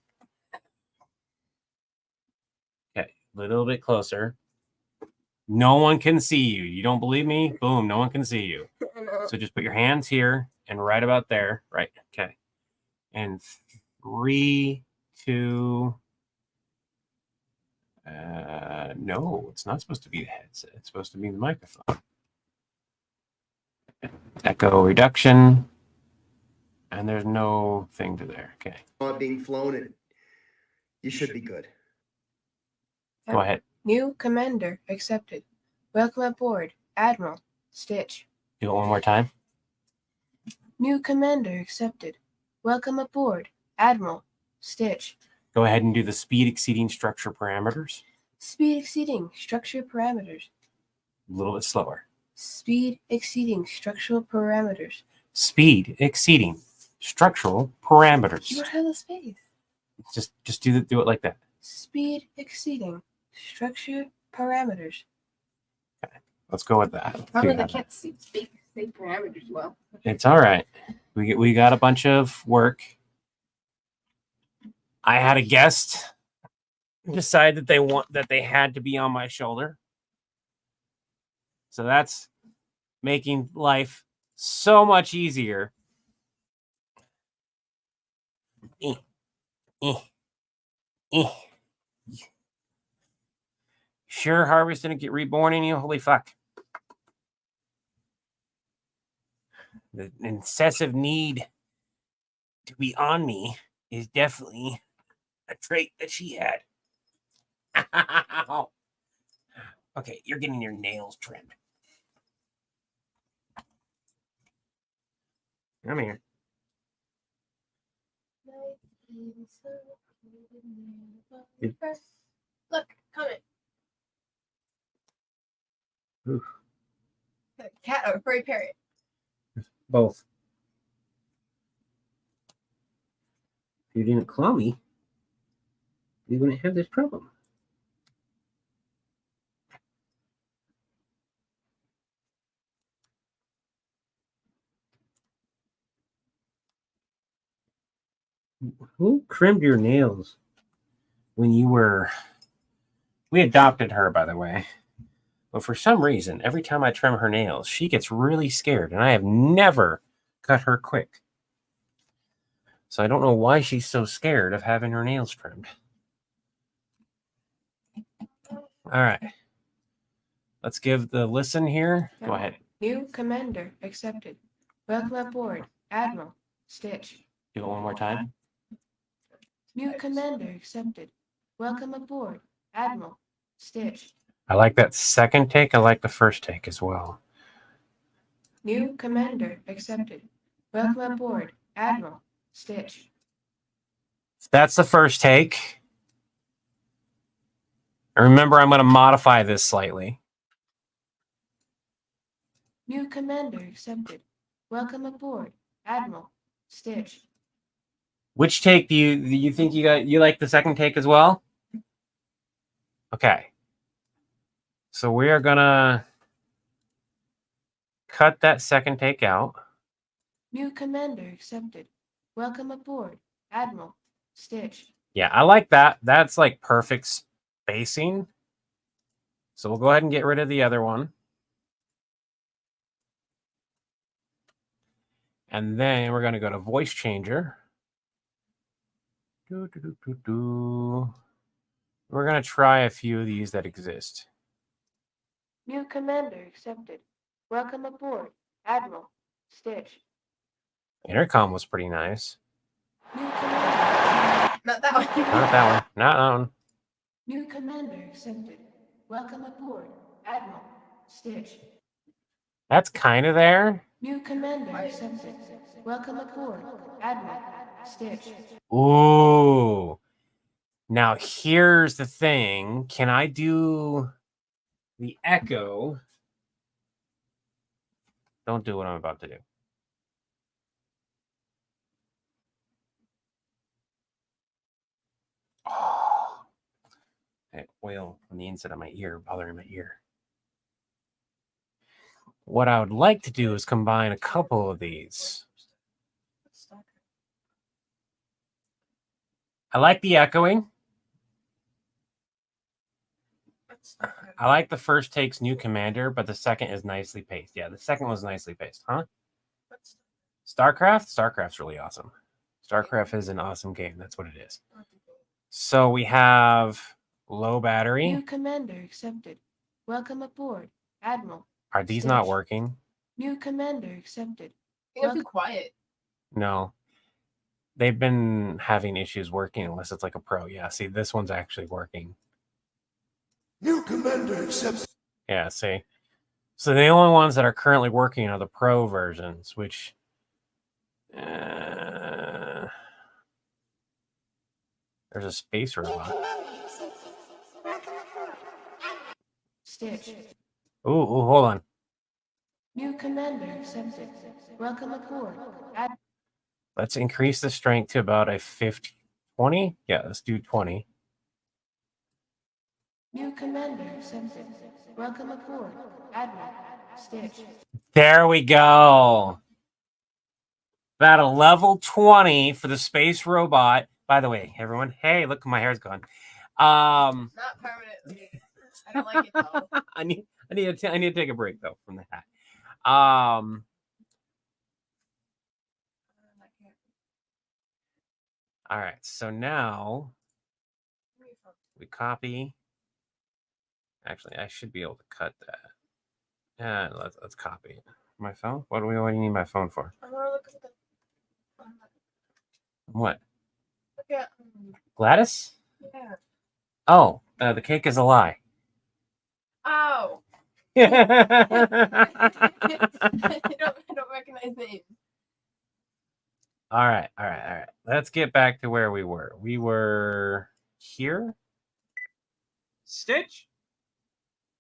Okay, a little bit closer. No one can see you. You don't believe me? Boom, no one can see you. So just put your hands here and right about there. Right. Okay. And 3, 2. No, it's not supposed to be the headset. It's supposed to be the microphone. Echo reduction. And there's no thing to there. Okay. Being flown, and you should be good. Go ahead. New commander accepted. Welcome aboard, Admiral Stitch. Do it one more time. New commander accepted. Welcome aboard, Admiral Stitch. Go ahead and do the speed exceeding structure parameters. Speed exceeding structure parameters. A little bit slower. Speed exceeding structural parameters. Speed exceeding structural parameters. You don't have the space. Just do it like that. Speed exceeding structure parameters. Okay, let's go with that. Probably they can't say parameters well. It's all right. We got a bunch of work. I had a guest decide that they had to be on my shoulder. So that's making life so much easier. Sure, Harvey's gonna get reborn in you? Holy fuck. The incessive need to be on me is definitely a trait that she had. Okay, you're getting your nails trimmed. Come here. Look, comment. Oof. A cat or a furry parrot? Both. If you didn't claw me, we wouldn't have this problem. Who trimmed your nails when you were... We adopted her, by the way. But for some reason, every time I trim her nails, she gets really scared, and I have never cut her quick. So I don't know why she's so scared of having her nails trimmed. All right. Let's give the listen here. Go ahead. New commander accepted. Welcome aboard, Admiral Stitch. Do it one more time. New commander accepted. Welcome aboard, Admiral Stitch. I like that second take. I like the first take as well. New commander accepted. Welcome aboard, Admiral Stitch. That's the first take. And remember, I'm going to modify this slightly. New commander accepted. Welcome aboard, Admiral Stitch. Which take do you think you like the second take as well? Okay. So we are gonna cut that second take out. New commander accepted. Welcome aboard, Admiral Stitch. Yeah, I like that. That's like perfect spacing. So we'll go ahead and get rid of the other one. And then we're going to go to voice changer. We're going to try a few of these that exist. New commander accepted. Welcome aboard, Admiral Stitch. Intercom was pretty nice. New commander. Not that one. Not that one. Not that one. New commander accepted. Welcome aboard, Admiral Stitch. That's kind of there. New commander accepted. Welcome aboard, Admiral Stitch. Ooh. Now here's the thing. Can I do the echo? Don't do what I'm about to do. Oh. That oil on the inside of my ear bothering my ear. What I would like to do is combine a couple of these. I like the echoing. I like the first take's new commander, but the second is nicely paced. Yeah, the second was nicely paced, huh? StarCraft? StarCraft's really awesome. StarCraft is an awesome game. That's what it is. So we have low battery. New commander accepted. Welcome aboard, Admiral. Are these not working? New commander accepted. You're too quiet. No. They've been having issues working unless it's like a pro. Yeah, see, this one's actually working. New commander accepts. Yeah, see. So the only ones that are currently working are the pro versions, which there's a space robot. Stitch. Ooh, hold on. New commander accepted. Welcome aboard. Let's increase the strength to about a 20. Yeah, let's do 20. New commander accepted. Welcome aboard, Admiral Stitch. There we go. About a level 20 for the space robot. By the way, everyone, hey, look, my hair's gone. Not permanently. I don't like it though. I need to take a break though from the hat. All right, so now we copy. Actually, I should be able to cut that. Yeah, let's copy it. My phone? What do you need my phone for? I want to look at the. What? Look at. Gladys? Yeah. Oh, the cake is a lie. Oh. All I don't recognize names. right. Let's get back to where we were. We were here. Stitch?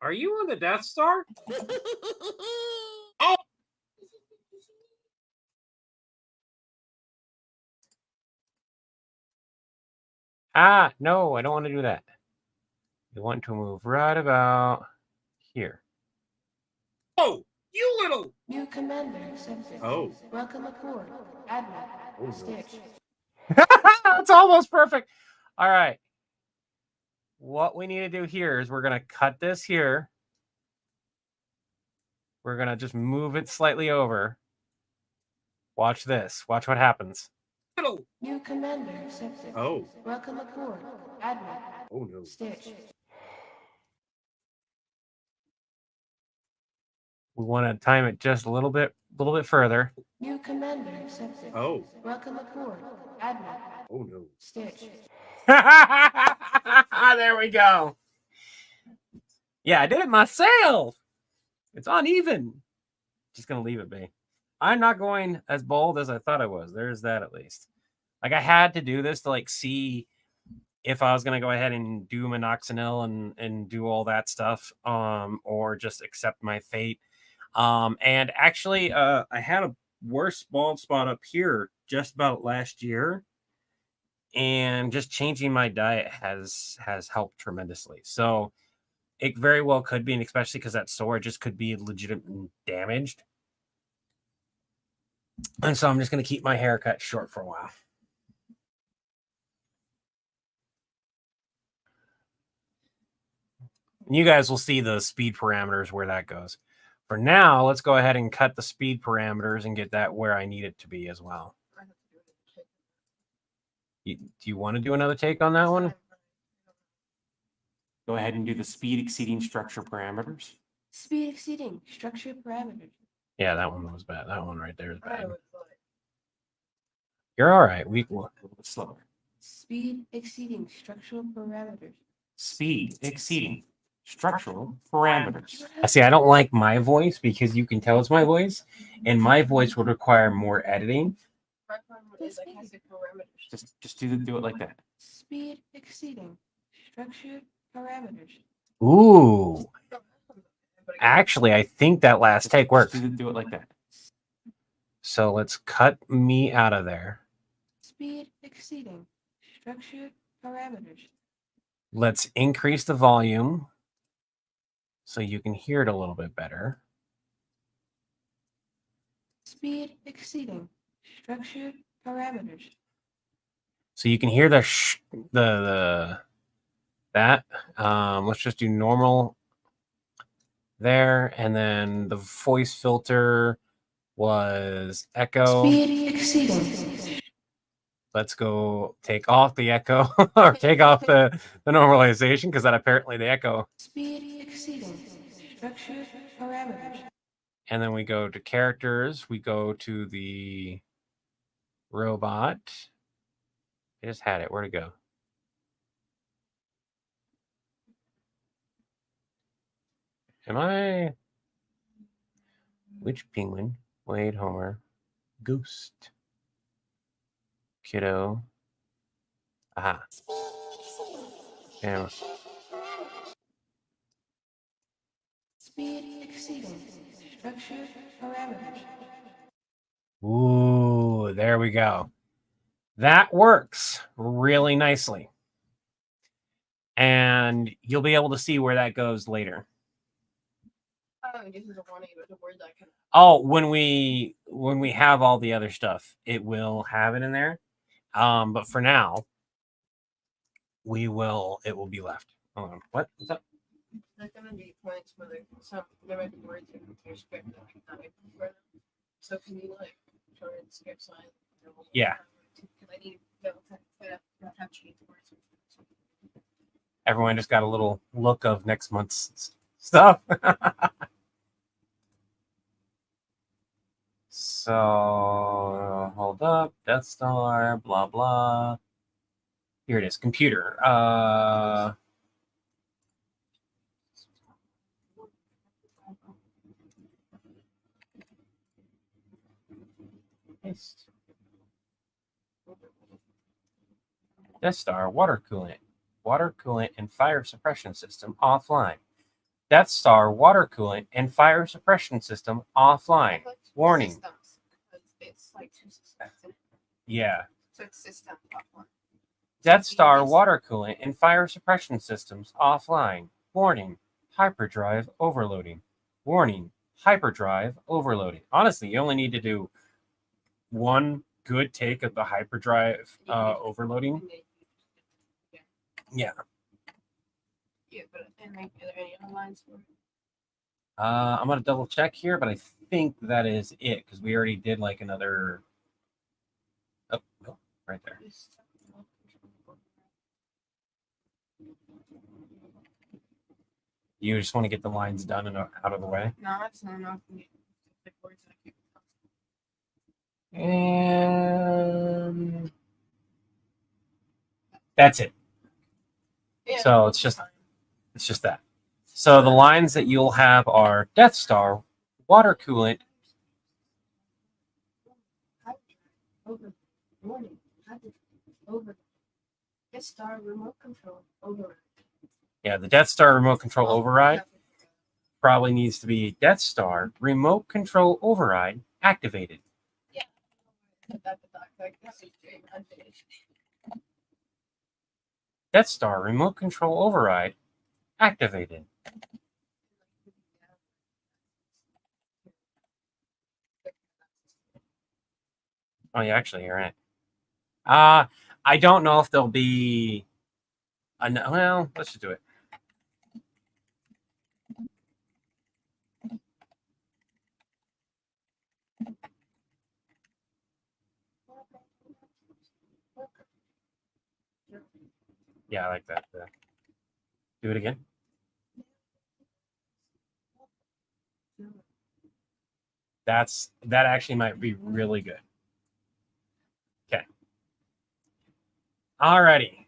Are you on the Death Star? Ah, no, I don't want to do that. We want to move right about here. Oh, you little. New commander accepted. Oh. Welcome aboard, Admiral Stitch. That's almost perfect. All right. What we need to do here is we're going to cut this here. We're going to just move it slightly over. Watch this. Watch what happens. Little. New commander accepted. Oh. Welcome aboard, Admiral Oh no. Stitch. We want to time it just a little bit little bit further. New commander accepted. Oh. Welcome aboard, Admiral. Oh no. Stitch. There we go. Yeah, I did it myself. It's uneven. Just gonna leave it be. I'm not going as bold as I thought I was. There's that at least. Like I had to do this to like see if I was gonna go ahead and do minoxidil and do all that stuff, or just accept my fate. And actually, I had a worse bald spot up here just about last year, and just changing my diet has helped tremendously. So it very well could be, and especially because that sore just could be legitimately damaged. And so I'm just going to keep my haircut short for a while. And you guys will see the speed parameters where that goes. For now, let's go ahead and cut the speed parameters and get that where I need it to be as well. Do you want to do another take on that one? Go ahead and do the speed exceeding structure parameters. Speed exceeding structure parameters. Yeah, that one was bad. That one right there is bad. You're all right. We will a little bit slower. Speed exceeding structural parameters. Speed exceeding structural parameters. I see. I don't like my voice because you can tell it's my voice, and my voice would require more editing. Just do it like that. Speed exceeding structure parameters. Ooh. Actually, I think that last take works. Do it like that. So let's cut me out of there. Speed exceeding structure parameters. Let's increase the volume so you can hear it a little bit better. Speed exceeding structure parameters. So you can hear the that. Let's just do normal there, and then the voice filter was echo. Speed exceeding. Let's go take off the echo or take off the normalization, because that apparently the echo. Speed exceeding structure parameters. And then we go to characters. We go to the robot. I just had it. Where'd it go? Am I? Which penguin? Wade, Homer, Ghost, Kiddo. Aha. Yeah. Speed exceeding structure parameters. Ooh, there we go. That works really nicely. And you'll be able to see where that goes later. Oh, when we have all the other stuff, it will have it in there. But for now, it will be left. Hold on. What? What's up? There's gonna be points where there might be words in your script that are not for them. So can you like try and skip sign? Yeah. Because I need to have change words. Everyone just got a little look of next month's stuff. So hold up, Death Star, blah blah. Here it is, computer. Death Star water coolant and fire suppression system offline. Death Star water coolant and fire suppression system offline. Warning. Systems, because it's like two systems in it. Yeah. So it's system offline. Death Star water coolant and fire suppression systems offline. Warning. Hyperdrive overloading. Warning. Hyperdrive overloading. Honestly, you only need to do one good take of the hyperdrive overloading. Yeah. Yeah, but and like, are there any other lines for it? I'm gonna double check here, but I think that is it because we already did like another. Oh, no, right there. You just want to get the lines done and out of the way. No, that's not enough. The words that I keep And that's it. Yeah, So it's just that. So the lines that you'll have are Death Star, water coolant. over warning. Over. Yes, star remote control over. Yeah, the Death Star remote control override probably needs to be Death Star remote control override activated. Death Star remote control override activated. Oh, yeah, actually, you're right. I don't know if there'll be. Well, let's just do it. Yeah, I like that. Do it again. That actually might be really good. Okay. Alrighty.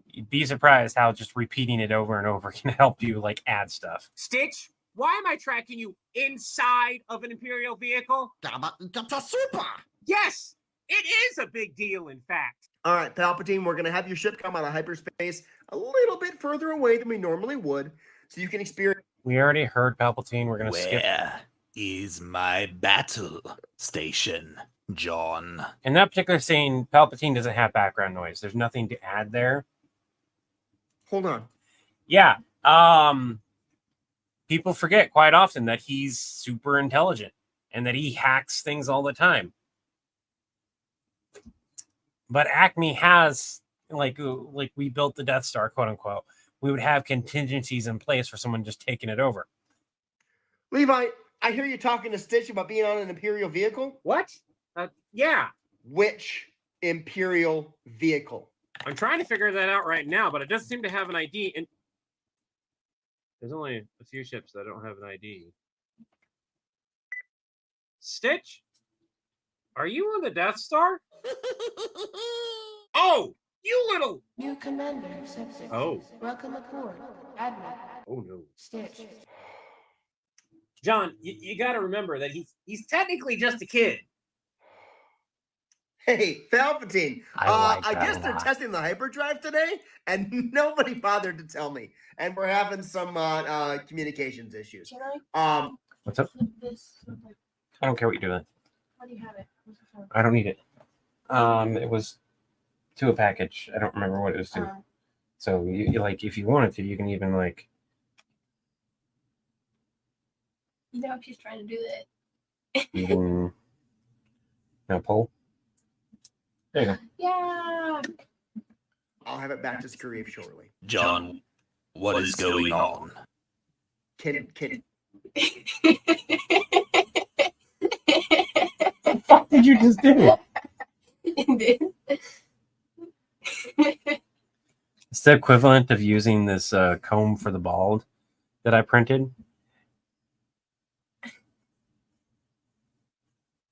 You'd be surprised how just repeating it over and over can help you like add stuff. Stitch, why am I tracking you inside of an Imperial vehicle? Yes, it is a big deal, in fact. All right, Palpatine, we're going to have your ship come out of hyperspace a little bit further away than we normally would, so you can experience. We already heard Palpatine. We're gonna skip. Where is my battle station, John? In that particular scene, Palpatine doesn't have background noise. There's nothing to add there. Hold on. Yeah. People forget quite often that he's super intelligent and that he hacks things all the time. But Acme has like we built the Death Star, quote unquote. We would have contingencies in place for someone just taking it over. Levi, I hear you talking to Stitch about being on an Imperial vehicle. What? Yeah, Which Imperial vehicle? I'm trying to figure that out right now, but it doesn't seem to have an ID. And there's only a few ships that don't have an ID. Stitch, are you on the Death Star? Oh, you little. New commander accepted. Oh. Welcome aboard, Admiral Oh no. Stitch. John, you got to remember that he's technically just a kid. Hey, Palpatine. I I that guess a they're lot. testing the hyperdrive today, and nobody bothered to tell me. And we're having some communications issues. Can I What's up? flip this? I don't care what you're doing. How do you have it? What's the phone? I don't need it. It was to a package. I don't remember what it was to. So you like, if you wanted to, you can even like. You know, if she's trying to do that. You can now pull. There you go. Yeah. I'll have it back to Scurry shortly. John, what is going on? Can What did you just do? It's the equivalent of using this comb for the bald that I printed.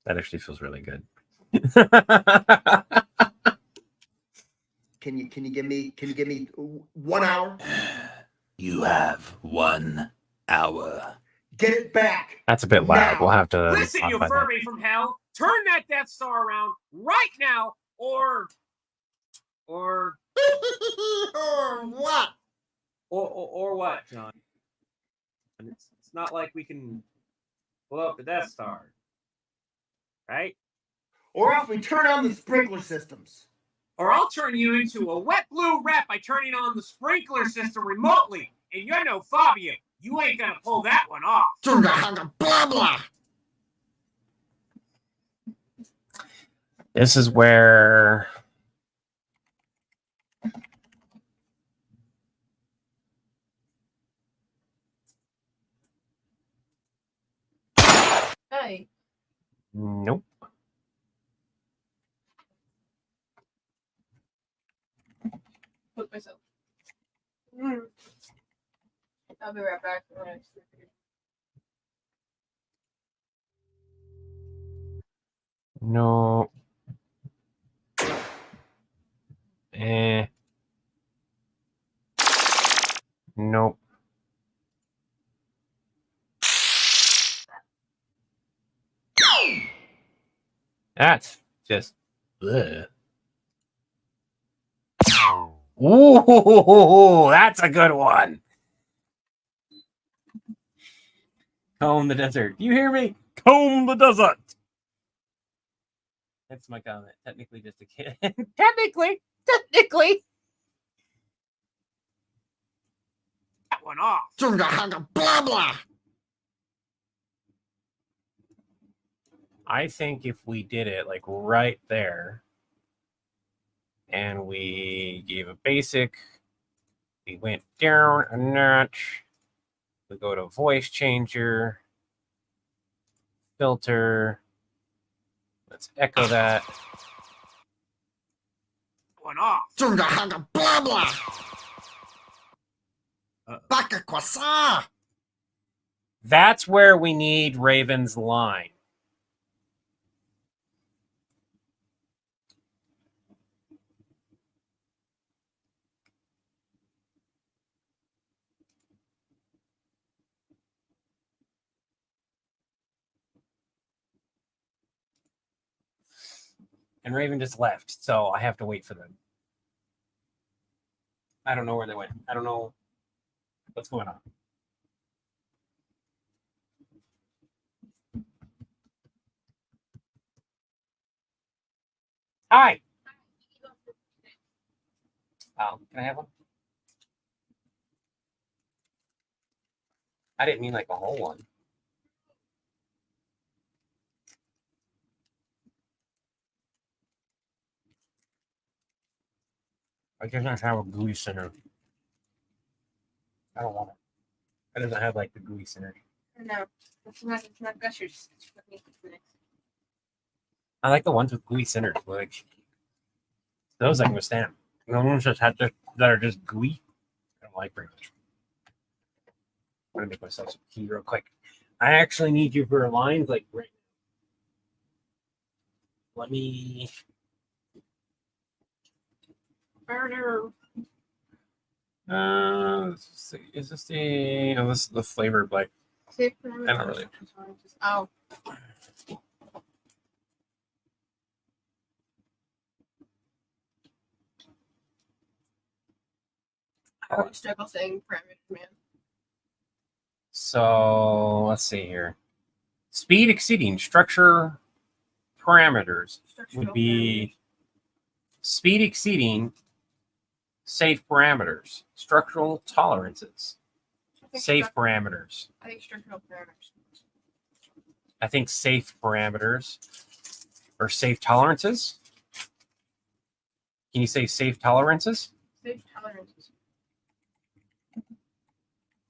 That actually feels really good. can you give me 1 hour? You have 1 hour. Get it back. That's a bit loud. Now. We'll have to Listen, you modify that. Furby from hell, turn that Death Star around right now, or Or what? or what, John? And it's not like we can blow up the Death Star, right? Or else we turn on the sprinkler systems. Or I'll turn you into a wet blue rat by turning on the sprinkler system remotely. And you're no Fabio. You ain't gonna pull that one off. Blah blah. This is where Hey. nope. Put myself. I'll be right back. No. Eh. Nope. That's just. Bleh. Ooh, that's a good one. Comb the desert. You hear me? Comb the desert. That's my comment. Technically, just a kid. technically. That one off. Blah blah. I think if we did it like right there, and we gave a basic, we went down a notch. We go to voice changer, filter. Let's echo that. One off. Blah blah. Baka kwasa. That's where we need Raven's line. And Raven just left, so I have to wait for them. I don't know where they went. I don't know what's going on. Hi. Can I have one? I didn't mean like a whole one. I doesn't have a gooey center. I don't want it. It doesn't have like the gooey center. No, it's not gushers. It's fucking nice. I like the ones with gooey centers. Like those I can withstand. The ones that are just gooey, I don't like very much. I'm gonna make myself some tea real quick. I actually need you for lines like right now. Let me. Murder. Is this the? No, this is the flavored like. Safe I don't really. Oh. I always struggle saying parameter man. So let's see here. Speed exceeding structure parameters would be speed exceeding safe parameters, structural tolerances, safe parameters. I think structural parameters. I think safe parameters or safe tolerances. Can you say safe tolerances? Safe tolerances.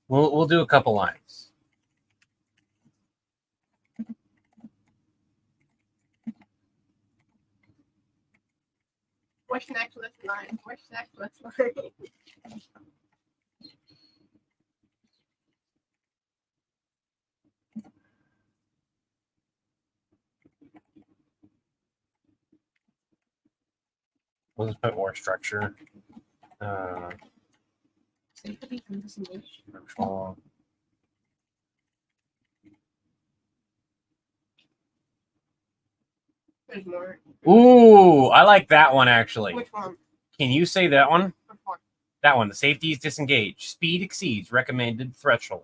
We'll do a couple lines. What's next? Let's line. What's next? Let's line. We'll just put more structure. Safety from disengage. Structural. There's more. Ooh, I like that one actually. Which one? Can you say that one? Which one? That one. The safety is disengaged. Speed exceeds recommended threshold.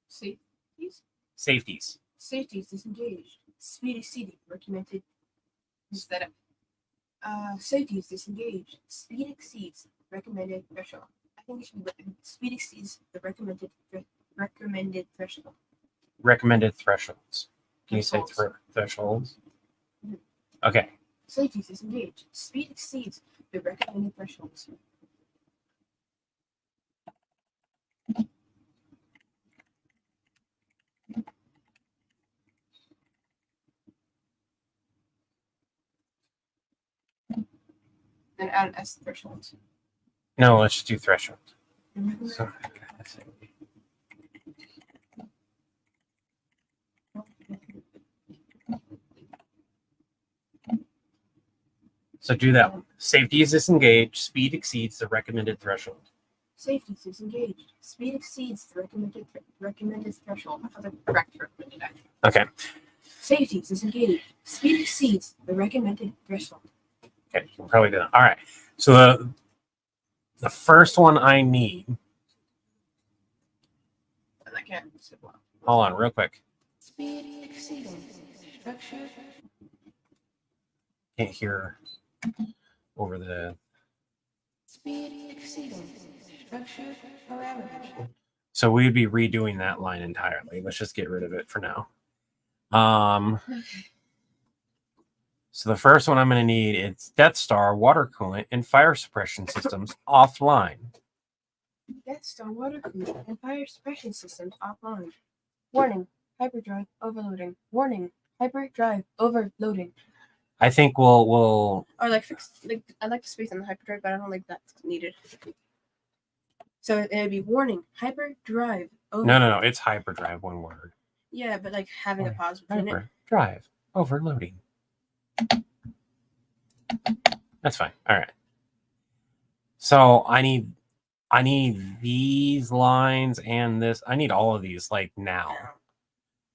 Safeties? Safeties. Safeties disengaged. Speed exceeding. Recommended. Instead of. Safeties disengaged. Speed exceeds recommended threshold. I think it should be speed exceeds the recommended threshold. Recommended thresholds. Can you say Thresholds. thresholds? Mhm. Okay. Safeties disengaged. Speed exceeds the recommended thresholds. Then add an S threshold. No, let's just do threshold. Mhm. So, So do that one. Safety is disengaged. Speed exceeds the recommended threshold. Safety is disengaged. Speed exceeds the recommended threshold. I thought the correct recommended action. Okay. Safety is disengaged. Speed exceeds the recommended threshold. Okay, you can probably do that. All right. So the first one I need. And I can't sit well. Hold on, real quick. Speed exceeding. Structure. Can't hear over the. Speed exceeding. Structure parameters. So we'd be redoing that line entirely. Let's just get rid of it for now. So the first one I'm going to need is Death Star water coolant and fire suppression systems offline. Death Star water coolant and fire suppression systems offline. Warning, hyperdrive overloading. Warning, hyperdrive overloading. I think we'll Or like fix I like the space on the hyperdrive, but I don't like that's needed. So it'd be warning, hyperdrive over. no. It's hyperdrive, one word. Yeah, but like having a pause between it. Hyperdrive overloading. That's fine. All right. So I need these lines and this. I need all of these like now.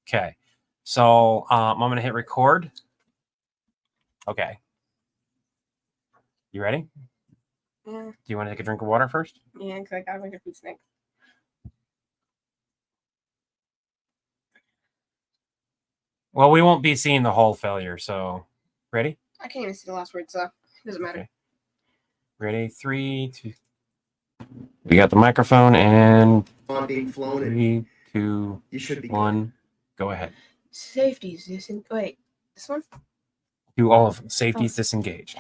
Okay. So I'm gonna hit record. Okay. You ready? Yeah, Do you want to take a drink of water first? yeah, because I gotta make a food snack. Well, we won't be seeing the whole failure, so ready? I can't even see the last word, so it doesn't matter. Okay. Ready? 3, 2. We got the microphone and On being flown, and 3, 2, you should be good. 1. Go ahead. Safety's disengaged. This one? Do all of them. Safety's disengaged.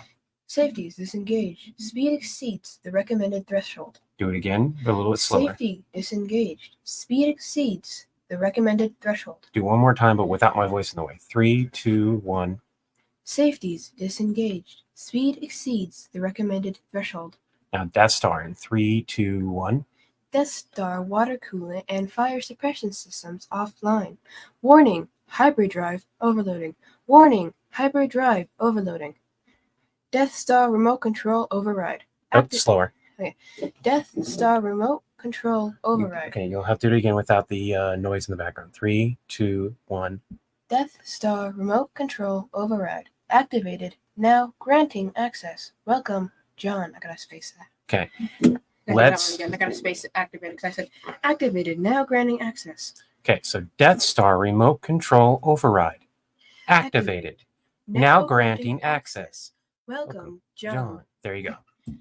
Safety's disengaged. Speed exceeds the recommended threshold. Do it again, but a little bit slower. Safety disengaged. Speed exceeds the recommended threshold. Do one more time, but without my voice in the way. 3, 2, 1. Safety's disengaged. Speed exceeds the recommended threshold. Now Death Star in 3, 2, 1. Death Star water coolant and fire suppression systems offline. Warning, hyperdrive overloading. Warning, hyperdrive overloading. Death Star remote control override. Slower. Death Star remote control override. Okay, you'll have to do it again without the noise in the background. 3, 2, 1. Death Star remote control override. Activated. Now granting access. Welcome, John. I gotta space that. Okay. I gotta space it activated because I said activated. Now granting access. Okay, so Death Star remote control override. Activated. Now granting access. Welcome, John. John. There you go.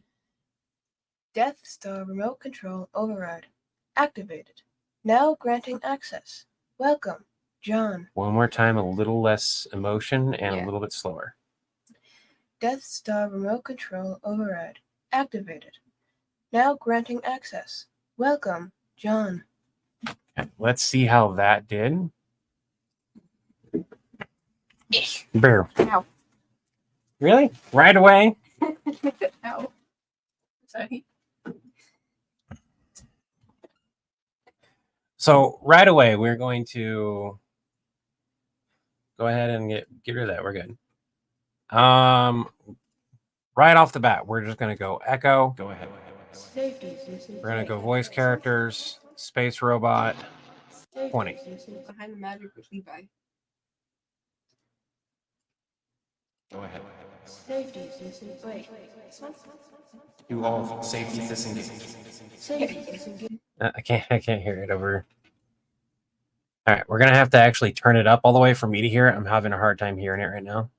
Death Star remote control override. Activated. Now granting access. Welcome, John. One more time, a little less emotion and Yeah. a little bit slower. Death Star remote control override. Activated. Now granting access. Welcome, John. Okay, let's see how that did. Bear. Ow. Really? Right away? Ow. Sorry. So right away, we're going to go ahead and get rid of that. We're good. Right off the bat, we're just going to go echo. Go ahead. We're going to go voice characters, space robot, 20. Behind the magic with Levi. Go ahead. Safety disengaged. Wait. This one? Do all of safety disengaged. Safety disengaged. I can't hear it over. All right, we're gonna have to actually turn it up all the way for me to hear it. I'm having a hard time hearing it right now.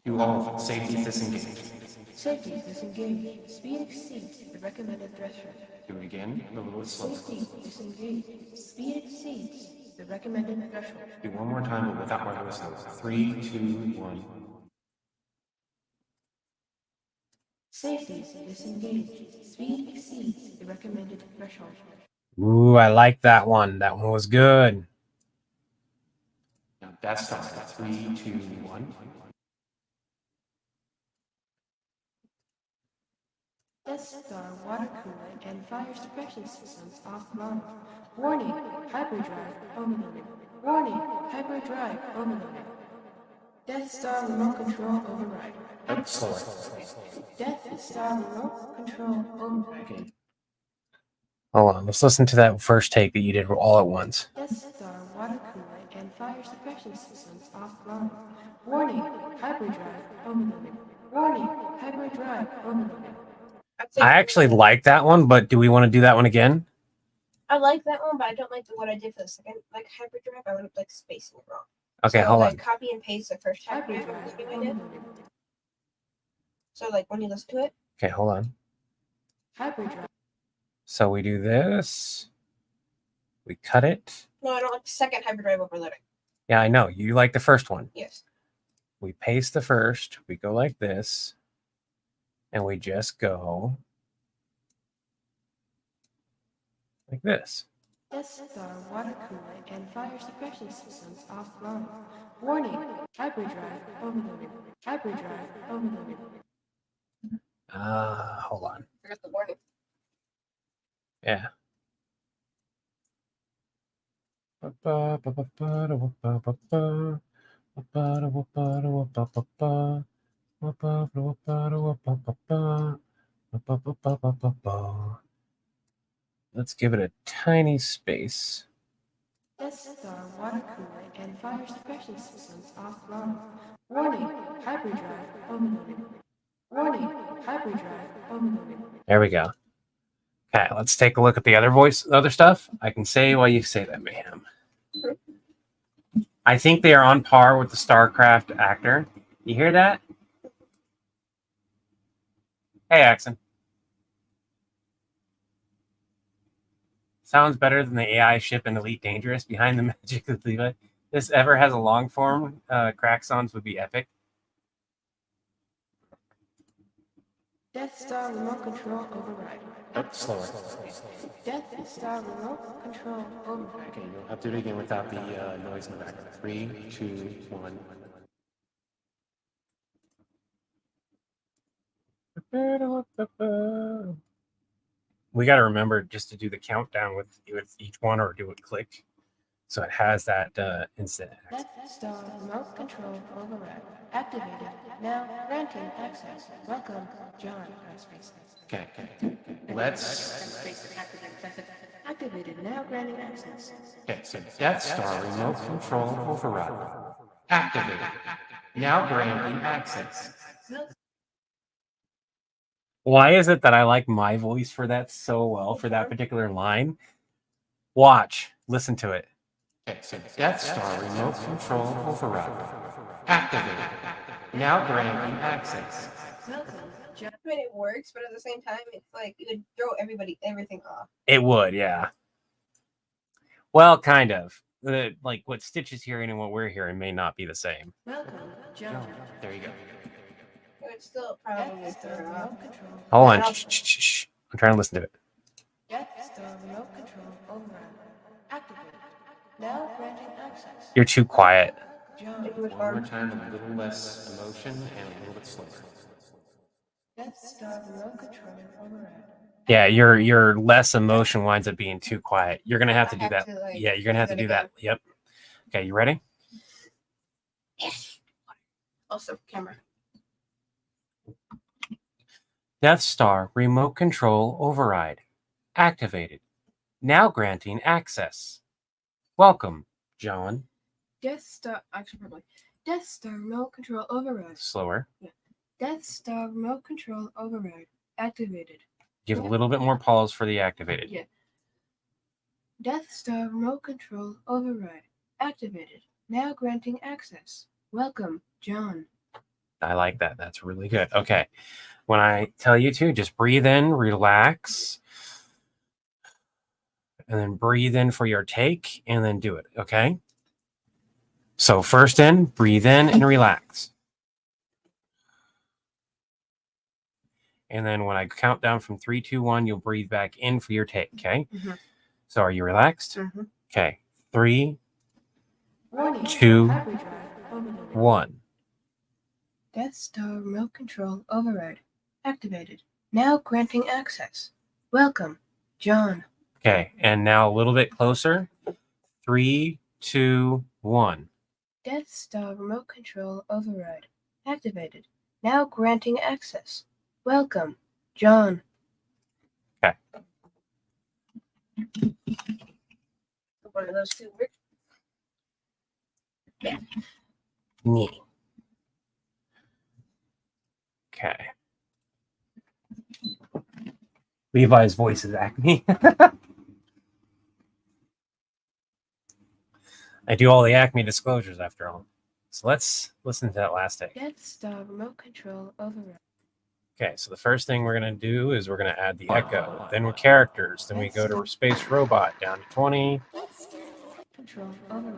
Do all of safety disengaged. Safety disengaged. Speed exceeds the recommended threshold. Do it again, a little bit slower. Safety disengaged. Speed exceeds the recommended threshold. Do one more time, but without my voice. 3, 2, 1. Safety disengaged. Speed exceeds the recommended threshold. Ooh, I like that one. That one was good. Now Death Star. 3, 2, 1. Death Star water coolant and fire suppression systems offline. Warning, hyperdrive overloaded. Warning, hyperdrive overloaded. Death Star remote control override. Slower. Death Star remote control override. Hold on. Let's listen to that first take that you did all at once. Death Star water coolant and fire suppression systems offline. Warning, hyperdrive overloaded. Warning, hyperdrive overloaded. I actually like that one, but do we want to do that one again? I like that one, but I don't like what I did for the second. Like hyperdrive, I would have like spacing it wrong. Okay, So, hold like, on. copy and paste the first hyperdrive Hyperdrive I did. overloaded. So like when you listen to it, Okay, hold on. Hyperdrive. So we do this. We cut it. no, I don't like the second hyperdrive overloading. Yeah, I know. You like the first one. Yes. We paste the first. We go like this. And we just go like this. Death Star water coolant and fire suppression systems offline. Warning, hyperdrive overloaded. Hyperdrive overloaded. Hold on. Forgot the warning. Yeah. Let's give it a tiny space. Death Star water coolant and fire suppression systems offline. Warning, hyperdrive overloaded. Warning, hyperdrive overloaded. There we go. Okay, let's take a look at the other stuff. I can say while you say that, Mayhem. I think they are on par with the StarCraft actor. You hear that? Hey, Axon. Sounds better than the AI ship in Elite Dangerous behind the magic of Levi. This ever has a long form. Craxons would be epic. Death Star remote control override. Slower. Death Star remote control override. Okay, you'll have to do it again without the noise in the background. 3, 2, 1. We got to remember just to do the countdown with each one, or do it click, so it has that instant. Death Star remote control override activated. Now granting access. Welcome, John. Okay. Let's. Activated. Now granting access. Okay, so Death Star remote control override activated. Now granting access. Why is it that I like my voice for that so well, for that particular line? Watch. Listen to it. Okay, so Death Star remote control override activated. Now granting access. Welcome, John. I mean, it works, but at the same time, it's like it would throw everything off. It would, yeah. Well, kind of. Like what Stitch is hearing and what we're hearing may not be the same. Welcome, John. There you go. It would still probably Death throw Star it off. remote control. Hold on. Shh. I'm trying to listen to it. Death Star remote control override activated. Now granting access. You're too quiet. John. One more time, a little less emotion and a little bit slower. Death Star remote control override. Yeah, your less emotion winds up being too quiet. You're gonna have to I do have that. to, like, Yeah, you're gonna have to do do that that. Yep. Okay, you ready? Also, camera. Death Star remote control override activated. Now granting access. Welcome, John. Death Star. Actually, probably. Death Star remote control override. Slower. Death Star remote control override activated. Give a little bit more pause for the activated. Yeah. Death Star remote control override activated. Now granting access. Welcome, John. I like that. That's really good. Okay. When I tell you to, just breathe in, relax, and then breathe in for your take, and then do it. Okay. So first in, breathe in and relax. And then when I count down from 3, 2, 1, you'll breathe back in for your take. Okay. Mhm. So are you relaxed? Mhm. Okay. 3, Warning. 2, Hyperdrive overloaded. 1. Death Star remote control override activated. Now granting access. Welcome, John. Okay. And now a little bit closer. 3, 2, 1. Death Star remote control override activated. Now granting access. Welcome, John. Okay. One of those two work. Neat. Okay. Levi's voice is Acme. I do all the Acme disclosures after all. So let's listen to that last take. Death Star remote control override. Okay, so the first thing we're going to do is we're going to add the echo. Then we're characters. Then we go to space robot down to 20. Control override.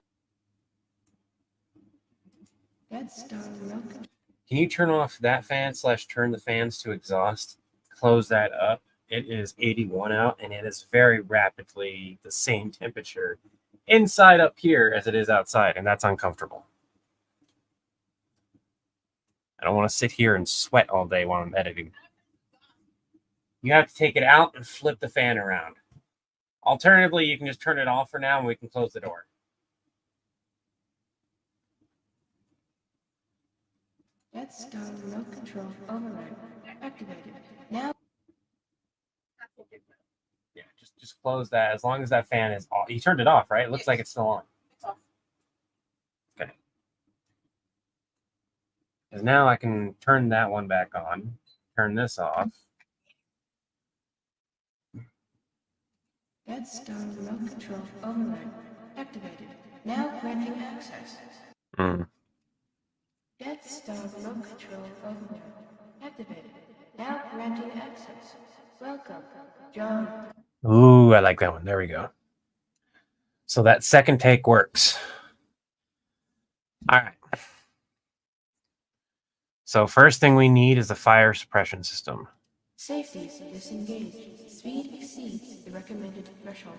Death Star remote control. Can you turn off that fan / turn the fans to exhaust? Close that up. It is 81 out, and it is very rapidly the same temperature inside up here as it is outside, and that's uncomfortable. I don't want to sit here and sweat all day while I'm editing. You have to take it out and flip the fan around. Alternatively, you can just turn it off for now and we can close the door. Death Star remote control override activated. Now. Yeah, just close that as long as that fan is off. You turned it off, right? It looks like it's still on. It's off. Okay. Because now I can turn that one back on, turn this off. Death Star remote control override activated. Now granting access. Death Star remote control override activated. Now granting access. Welcome, John. Ooh, I like that one. There we go. So that second take works. All right. So first thing we need is a fire suppression system. Safety disengaged. Speed exceeds the recommended threshold.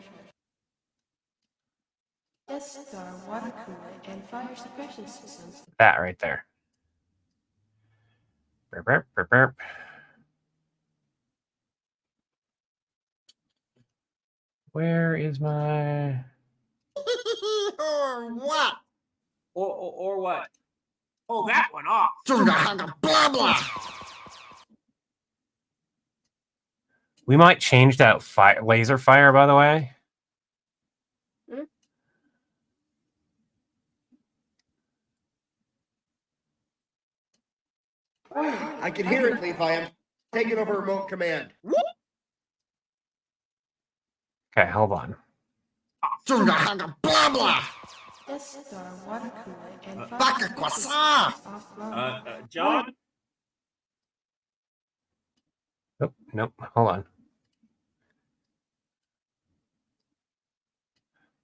Death Star water cooler and fire suppression systems. That right there. Burp, burp, burp, burp. Where is my... Or what? Or what? Pull that one off. Blah blah. We might change that laser fire, by the way. I can hear it, Levi. I'm taking over remote command. Okay, hold on. Blah blah. Death Star water cooler and fire Baka suppression kwasa. systems offline. John? Nope, hold on.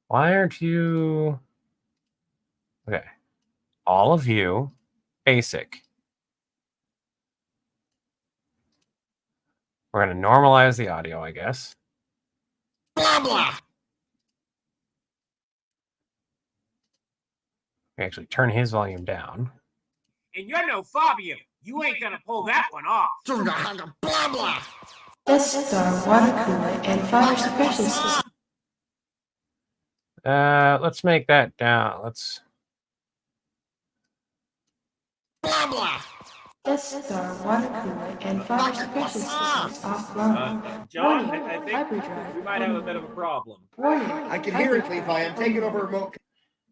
Why aren't you... Okay. All of you, basic. We're going to normalize the audio, I guess. Blah blah. We actually turn his volume down. And you're no Fabio. You ain't gonna pull that one off. Blah blah. Death Star water cooler and fire suppression systems. Let's make that down. Let's... Blah blah. Death Star water cooler and fire suppression systems offline. John, Warning, I think hyperdrive we might have a bit of a problem. Warning. I can hear it, Levi. I'm taking over remote.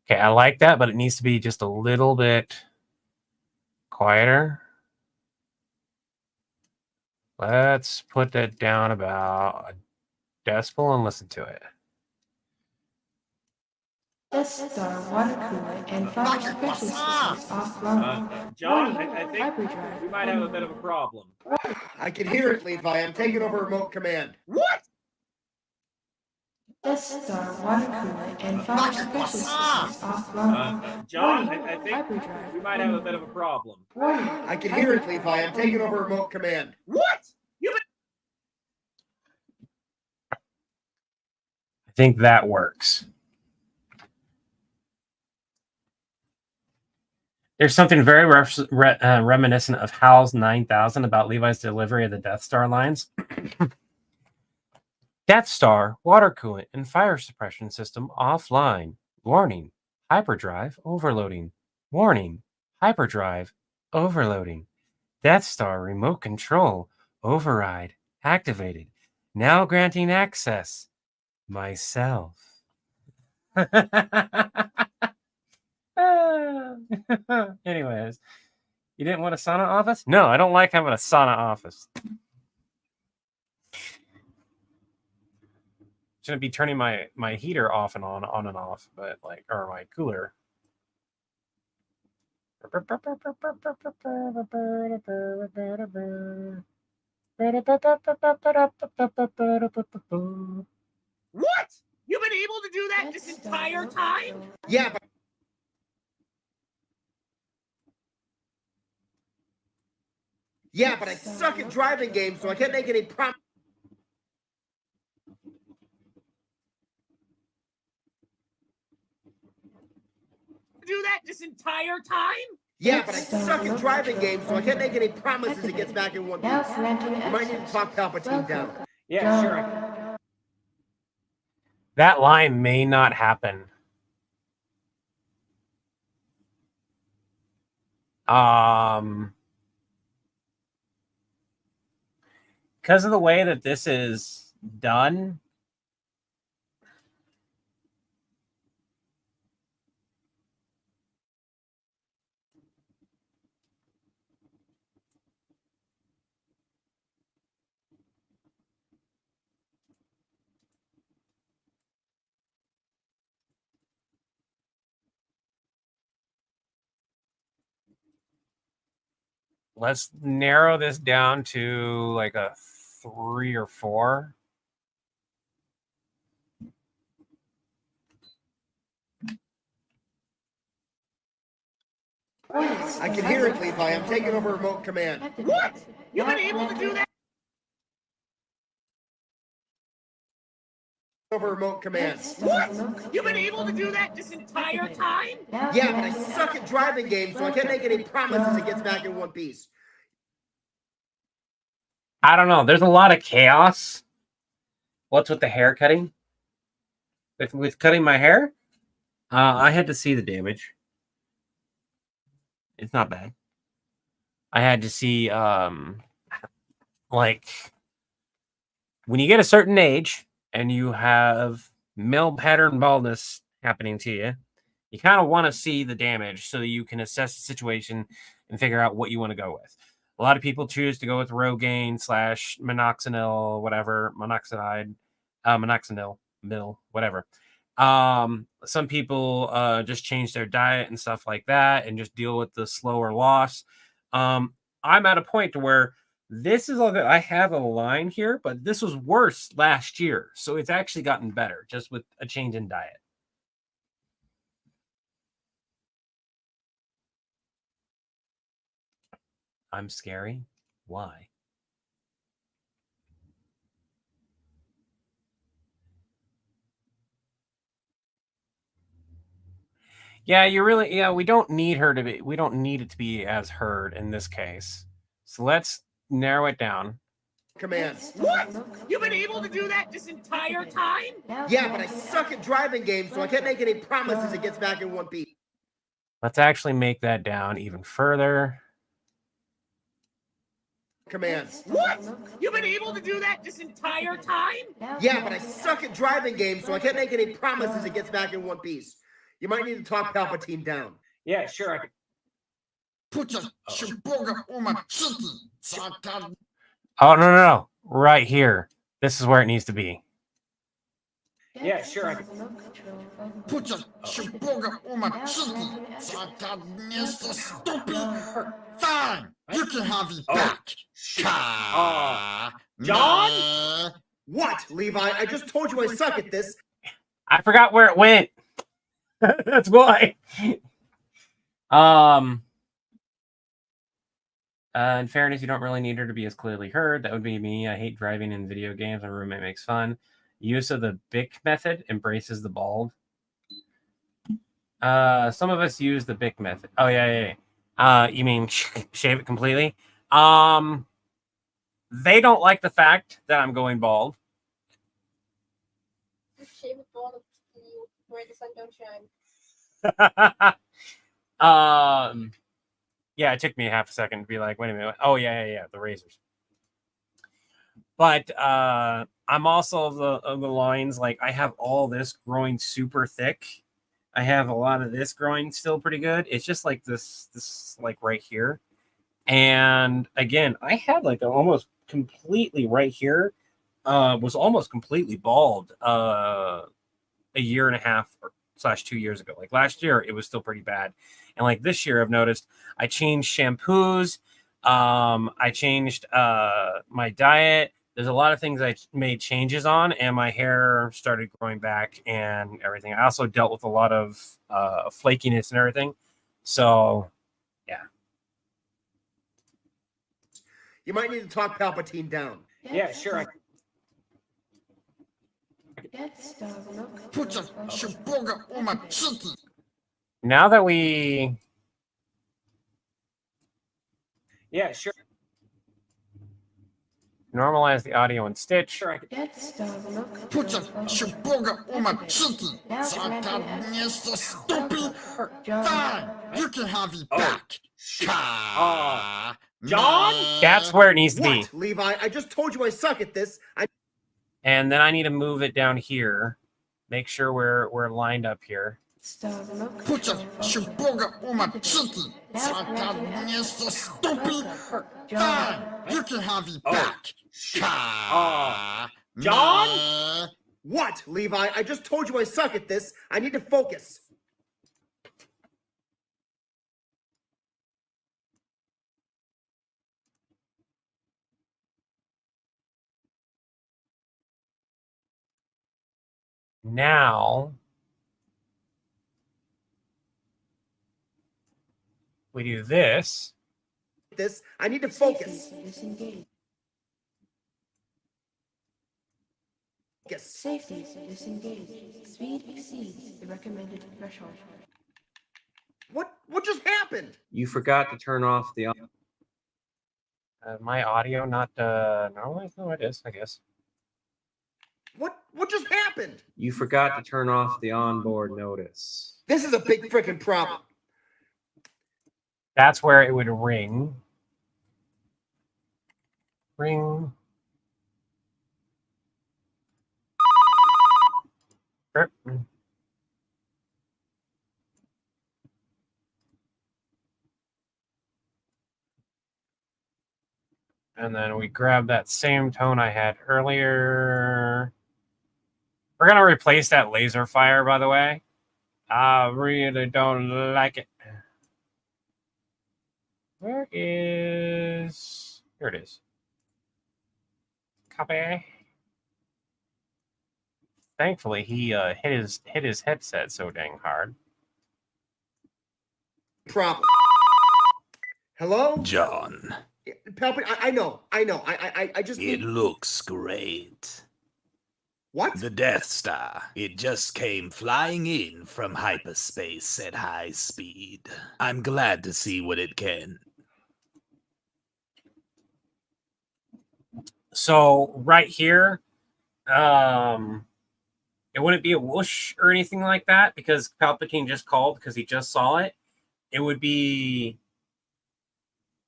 Okay, I like that, but it needs to be just a little bit quieter. Let's put that down about a decibel and listen to it. Death Star water cooler and fire suppression systems offline. John, Warning, I think hyperdrive we might have a bit of a problem. I can hear it, Levi. I'm taking over remote command. What? Death Star water cooler and fire suppression systems offline. John, Warning, I think hyperdrive we might have a bit of a problem. Warning, I can hear it, Levi. I'm taking over remote command. What? I think that works. There's something very reminiscent of HAL's 9000 about Levi's delivery of the Death Star lines. Death Star, water coolant, and fire suppression system offline. Warning, hyperdrive overloading. Warning, hyperdrive overloading. Death Star remote control override activated. Now granting access. Myself. Anyways, you didn't want a sauna office? No, I don't like having a sauna office. Shouldn't be turning my heater off and on and off, but like, or my cooler. What? You've been able to do that this entire time? Yeah, but I suck at driving games, so I can't make any promises. Do that this entire time? Yeah, but I suck at driving games, so I can't make any promises it gets back in one piece. Now granting You might need to talk Palpatine down. Yeah, sure. I can. That line may not happen. Because of the way that this is done, let's narrow this down to like a 3 or 4. I can hear it, Levi. I'm taking over remote command. What? You've been able to do that? Over remote command. What? You've been able to do that this entire time? Yeah, but I suck at driving games, so I can't make any promises it gets back in one piece. I don't know. There's a lot of chaos. What's with the hair cutting? With cutting my hair? I had to see the damage. It's not bad. I had to see, like, when you get a certain age and you have male pattern baldness happening to you, you kind of want to see the damage so that you can assess the situation and figure out what you want to go with. A lot of people choose to go with Rogaine / minoxidil, whatever, minoxidil, whatever. Some people just change their diet and stuff like that and just deal with the slower loss. I'm at a point to where this is all that I have a line here, but this was worse last year. So it's actually gotten better just with a change in diet. I'm scary. Why? Yeah, we don't need her to be, we don't need it to be as heard in this case. So let's narrow it down. Command. What? You've been able to do that this entire time? Yeah, but I suck at driving games, so I can't make any promises it gets back in one piece. Let's actually make that down even further. Command. What? You've been able to do that this entire time? Yeah, but I suck at driving games, so I can't make any promises it gets back in one piece. You might need to talk Palpatine down. Yeah, sure. I can. Oh, no. Right here. This is where it needs to be. Yeah, sure. I can. Fine, you can have it back. John? What, Levi? I just told you I suck at this. I forgot where it went. That's why. In fairness, you don't really need her to be as clearly heard. That would be me. I hate driving in video games. My roommate makes fun. Use of the Bic method embraces the bald. Some of us use the Bic method. Oh yeah. You mean shave it completely? They don't like the fact that I'm going bald. Shave it bald where the sun don't shine. Yeah, it took me half a second to be like, wait a minute. Oh yeah, the razors. But I'm also of the lines like I have all this growing super thick. I have a lot of this growing still pretty good. It's just like this like right here. And again, I had like almost completely right here was almost completely bald a year and a half or slash 2 years ago. Like last year, it was still pretty bad. And like this year, I've noticed I changed shampoos. I changed my diet. There's a lot of things I made changes on, and my hair started growing back and everything. I also dealt with a lot of flakiness and everything. So, yeah. You might need to talk Palpatine down. Yeah, sure. Death Star look. Put your shiboga on my cheeky. Now that we Yeah, sure. normalize the audio and Stitch, Sure. Death Star look. Put your shiboga on my cheeky. So stupid. Fine, you can have it back. John? that's where it needs to be. What, Levi? I just told you I suck at this. And then I need to move it down here. Make sure we're lined up here. Put your shiboga on my cheeky. So stupid. Fine, you can have it back. John? What, Levi? I just told you I suck at this. I need to focus. Now we do this. This. I need to focus. Disengage. Focus. Safety disengage. Speed exceeds the recommended threshold. What just happened? You forgot to turn off the. My audio not normalized? No, it is, I guess. What just happened? You forgot to turn off the onboard notice. This is a big freaking problem. That's where it would ring. Ring. Rip. And then we grab that same tone I had earlier. We're going to replace that laser fire, by the way. I really don't like it. Where is... Here it is. Copy. Thankfully, he hit his headset so dang hard. Problem. Hello? John, Palpatine, I know. I just it need... looks great. What? The Death Star. It just came flying in from hyperspace at high speed. I'm glad to see what it can. So right here, it wouldn't be a whoosh or anything like that because Palpatine just called because he just saw it. It would be,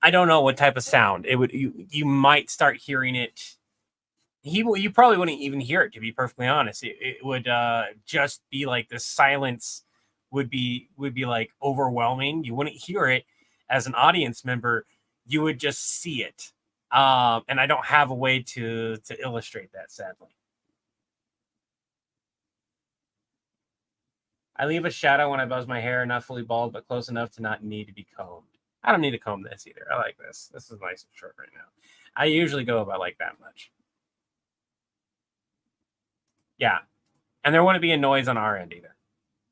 I don't know what type of sound. It would you might start hearing it. You probably wouldn't even hear it, to be perfectly honest. It would just be like the silence would be like overwhelming. You wouldn't hear it as an audience member. You would just see it. And I don't have a way to illustrate that, sadly. I leave a shadow when I buzz my hair, not fully bald, but close enough to not need to be combed. I don't need to comb this either. I like this. This is nice and short right now. I usually go about like that much. Yeah. And there wouldn't be a noise on our end either.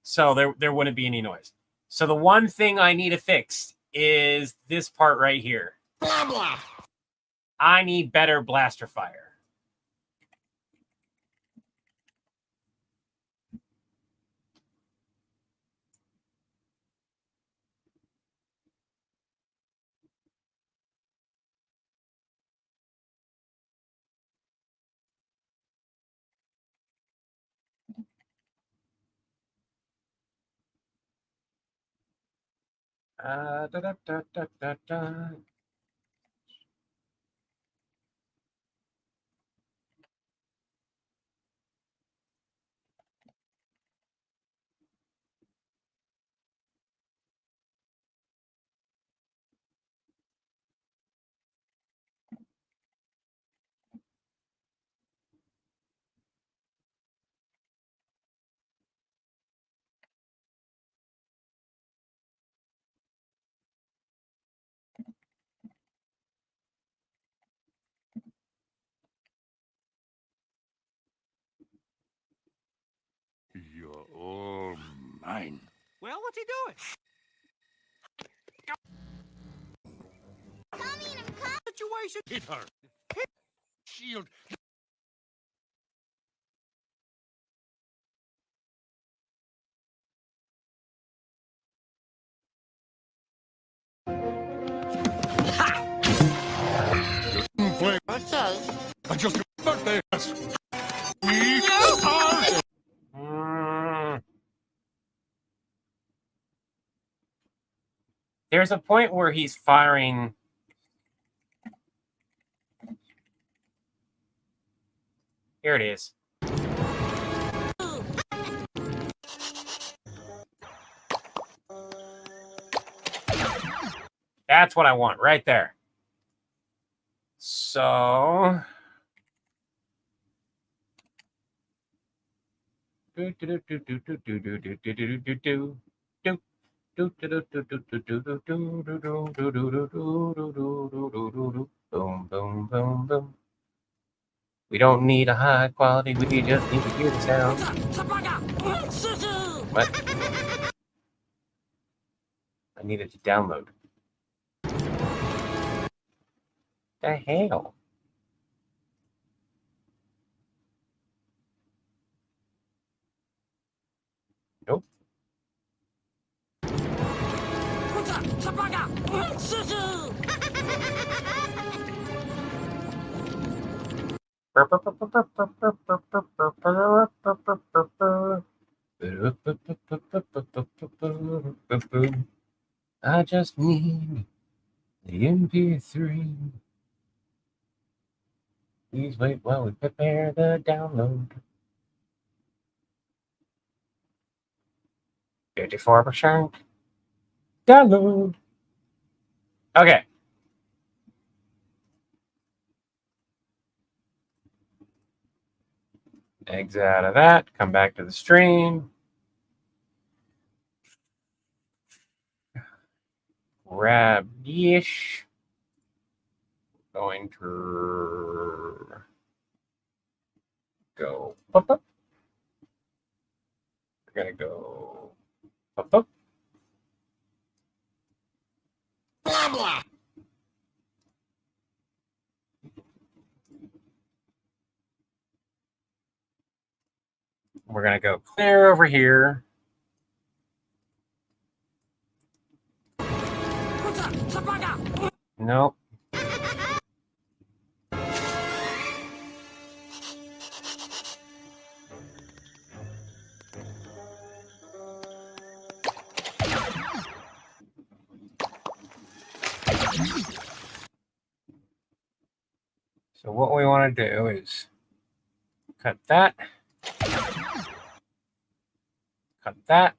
So there wouldn't be any noise. So the one thing I need to fix is this part right here. Blah, blah. I need better blaster fire. Da, da, da, da, da, da. You're all mine. Well, what's he doing? Situation. Hit her. Shield. I just birthday. We are. There's a point where he's firing. Here it is. That's what I want right there. So. Boom, boom, boom, boom. We don't need a high quality, we just need to hear the sound. What? I needed to download. The hell? Nope. I just need the MP3. Please wait while we prepare the download. 54% download. Okay. Exit out of that. Come back to the stream. Grab Yish. Going to go up, up. We're gonna go up, up. Blah, blah. We're gonna go clear over here. Nope. So what we want to do is cut that. Cut that.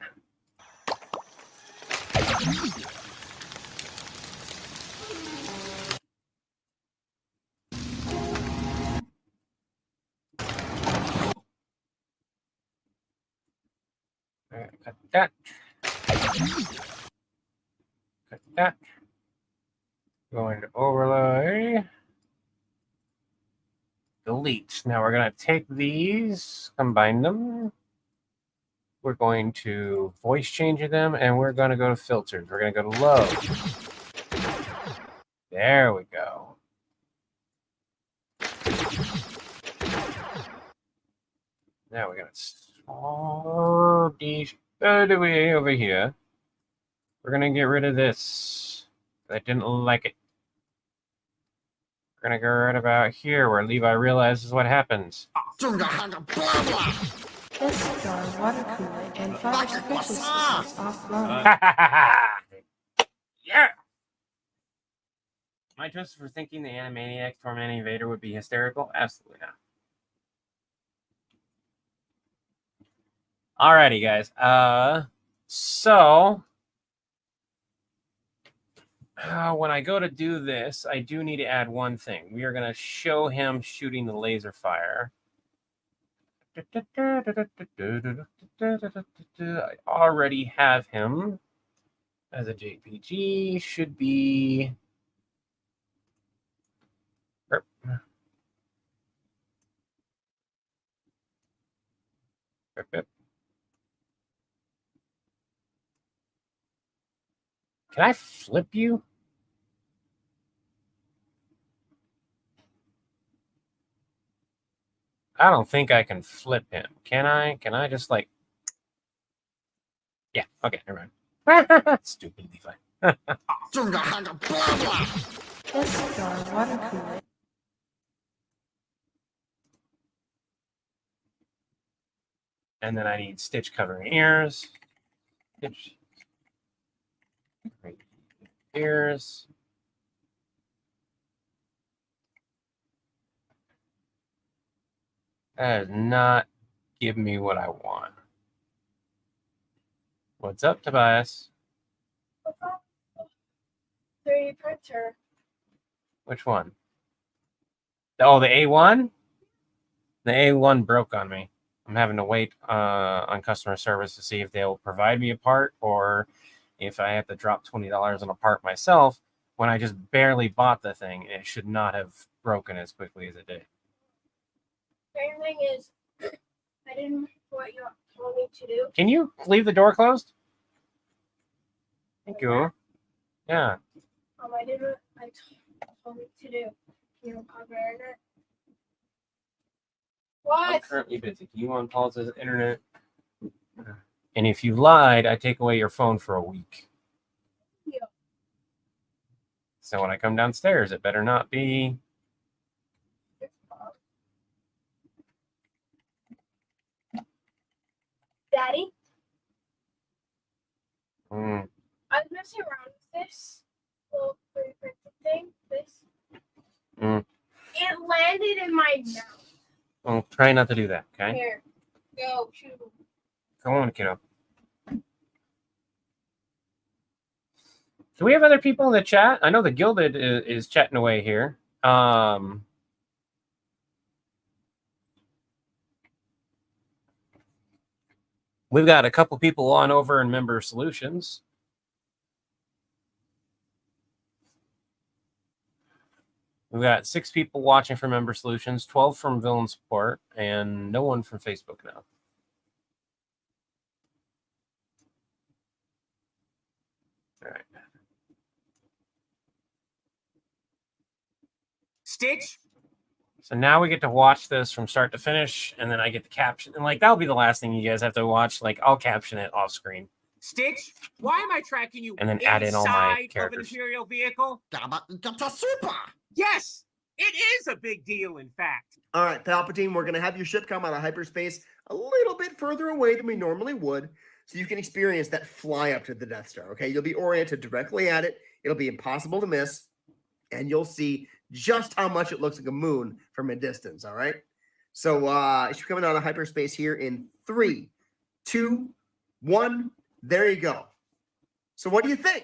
Cut that. Cut that. Going to overlay. Delete. Now we're going to take these, combine them. We're going to voice change them, and we're going to go to filters. We're going to go to low. There we go. Now we're going to solve these all the way over here. We're going to get rid of this. I didn't like it. We're going to go right about here where Levi realizes what happens. Blah, blah. SCR water cooler and fire suppression systems offline. Yeah. Am I twisted for thinking the Animaniacs tormenting Vader would be hysterical? Absolutely not. Alrighty, guys. So when I go to do this, I do need to add one thing. We are going to show him shooting the laser fire. I already have him as a JPG. Should be. Can I flip you? I don't think I can flip him. Can I? Can I just like... Yeah, okay, never mind. Stupid Levi. Death Star water cooler. And then I need Stitch covering ears. Stitch covering ears. That does not give me what I want. What's up, Tobias? 3D printer. Which one? Oh, the A1? The A1 broke on me. I'm having to wait on customer service to see if they'll provide me a part or if I have to drop $20 on a part myself when I just barely bought the thing. It should not have broken as quickly as it did. Main thing is, I didn't know what you told me to do. Can you leave the door closed? Thank you. Yeah. I did what I told me to do. Can you cover it? I'm What? currently busy. Can you unpause the internet? And if you lied, I take away your phone for a week. Yeah. So when I come downstairs, it better not be. Daddy, Mm, I was messing around with this little 3D printer thing. This. Mm. It landed in my mouth. well, try not to do that, okay? Here, go shoot. Come on, kiddo. Do we have other people in the chat? I know the Gilded is chatting away here. We've got a couple people on over in Member Solutions. We've got 6 people watching from Member Solutions, 12 from Villain Support, and no one from Facebook now. All right. Stitch? So now we get to watch this from start to finish, and then I get the caption. And like that'll be the last thing you guys have to watch. Like I'll caption it off screen. Stitch? Why am I tracking you And then add in all my inside of an characters. Imperial vehicle? Yes! It is a big deal, in fact. All right, Palpatine, we're going to have your ship come out of hyperspace a little bit further away than we normally would, so you can experience that fly up to the Death Star, okay? You'll be oriented directly at it. It'll be impossible to miss, and you'll see just how much it looks like a moon from a distance, all right? So it's coming out of hyperspace here in 3, 2, 1. There you go. So what do you think?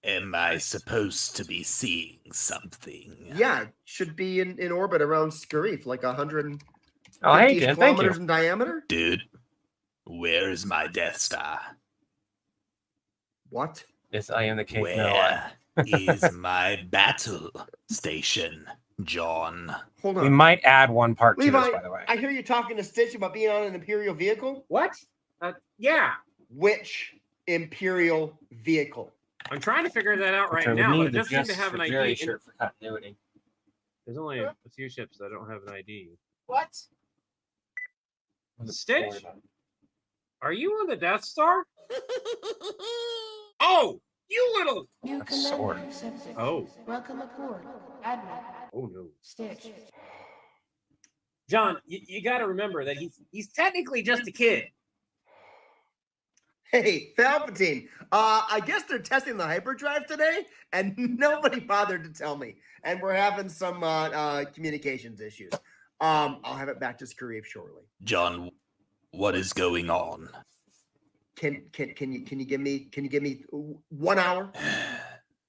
Am I supposed to be seeing something? Yeah, it should be in orbit around Scarif, like 100 Oh, hey, Jen, thank you. kilometers in diameter. Dude, where's my Death Star? What? Yes, I am the king. Where is my battle station, John? Hold We on. might add one part to Levi, this, by the way. I hear you talking to Stitch about being on an Imperial vehicle. What? Yeah. Which Imperial vehicle? I'm trying to figure that out right So we now, but need it the doesn't seem to Just have for an Jerry ID. shirt for continuity. There's only a few ships that don't have an ID. What? Stitch? Are you on the Death Star? Oh, you little... New A sword. commander accepted. Oh. Welcome aboard, Admiral Oh, no. Stitch. John, you got to remember that he's technically just a kid. Hey, Palpatine. I guess they're testing the hyperdrive today, and nobody bothered to tell me. And we're having some communications issues. I'll have it back to Scarif shortly. John, what is going on? Can you give me 1 hour?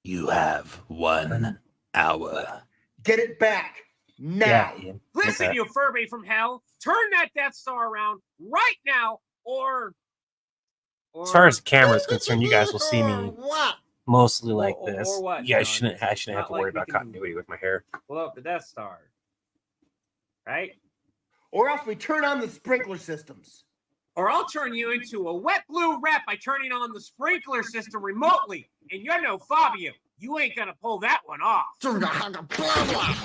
You have 1 hour. Get it back now. Yeah, Ian. Listen, Okay. you Furby from hell. Turn that Death Star around right now, or As far as the camera is concerned, you guys will see me What? mostly like Or this. what, Yeah, I John? shouldn't It's have not to like worry we about can- continuity with my hair. blow up the Death Star. Right? Or else we turn on the sprinkler systems. or I'll turn you into a wet blue rat by turning on the sprinkler system remotely. And you're no Fabio. You ain't gonna pull that one off. Tunga haga blah blah.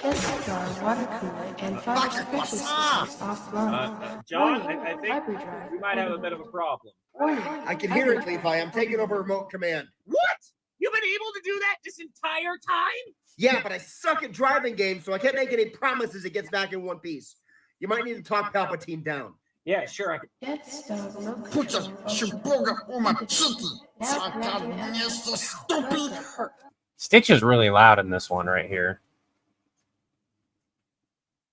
Death Star water cooler and fire suppression systems offline. John, Warning, I think hyperdrive we might have a bit of a problem. Warning, I can hear it, Levi. I'm taking over remote command. What? You've been able to do that this entire time? Yeah, but I suck at driving games, so I can't make any promises it gets back in one piece. You might need to talk Palpatine down. Yeah, sure. I can. Death Star remote Pucha control. shimboga umachiki. Satanista stupid. Stitch is really loud in this one right here.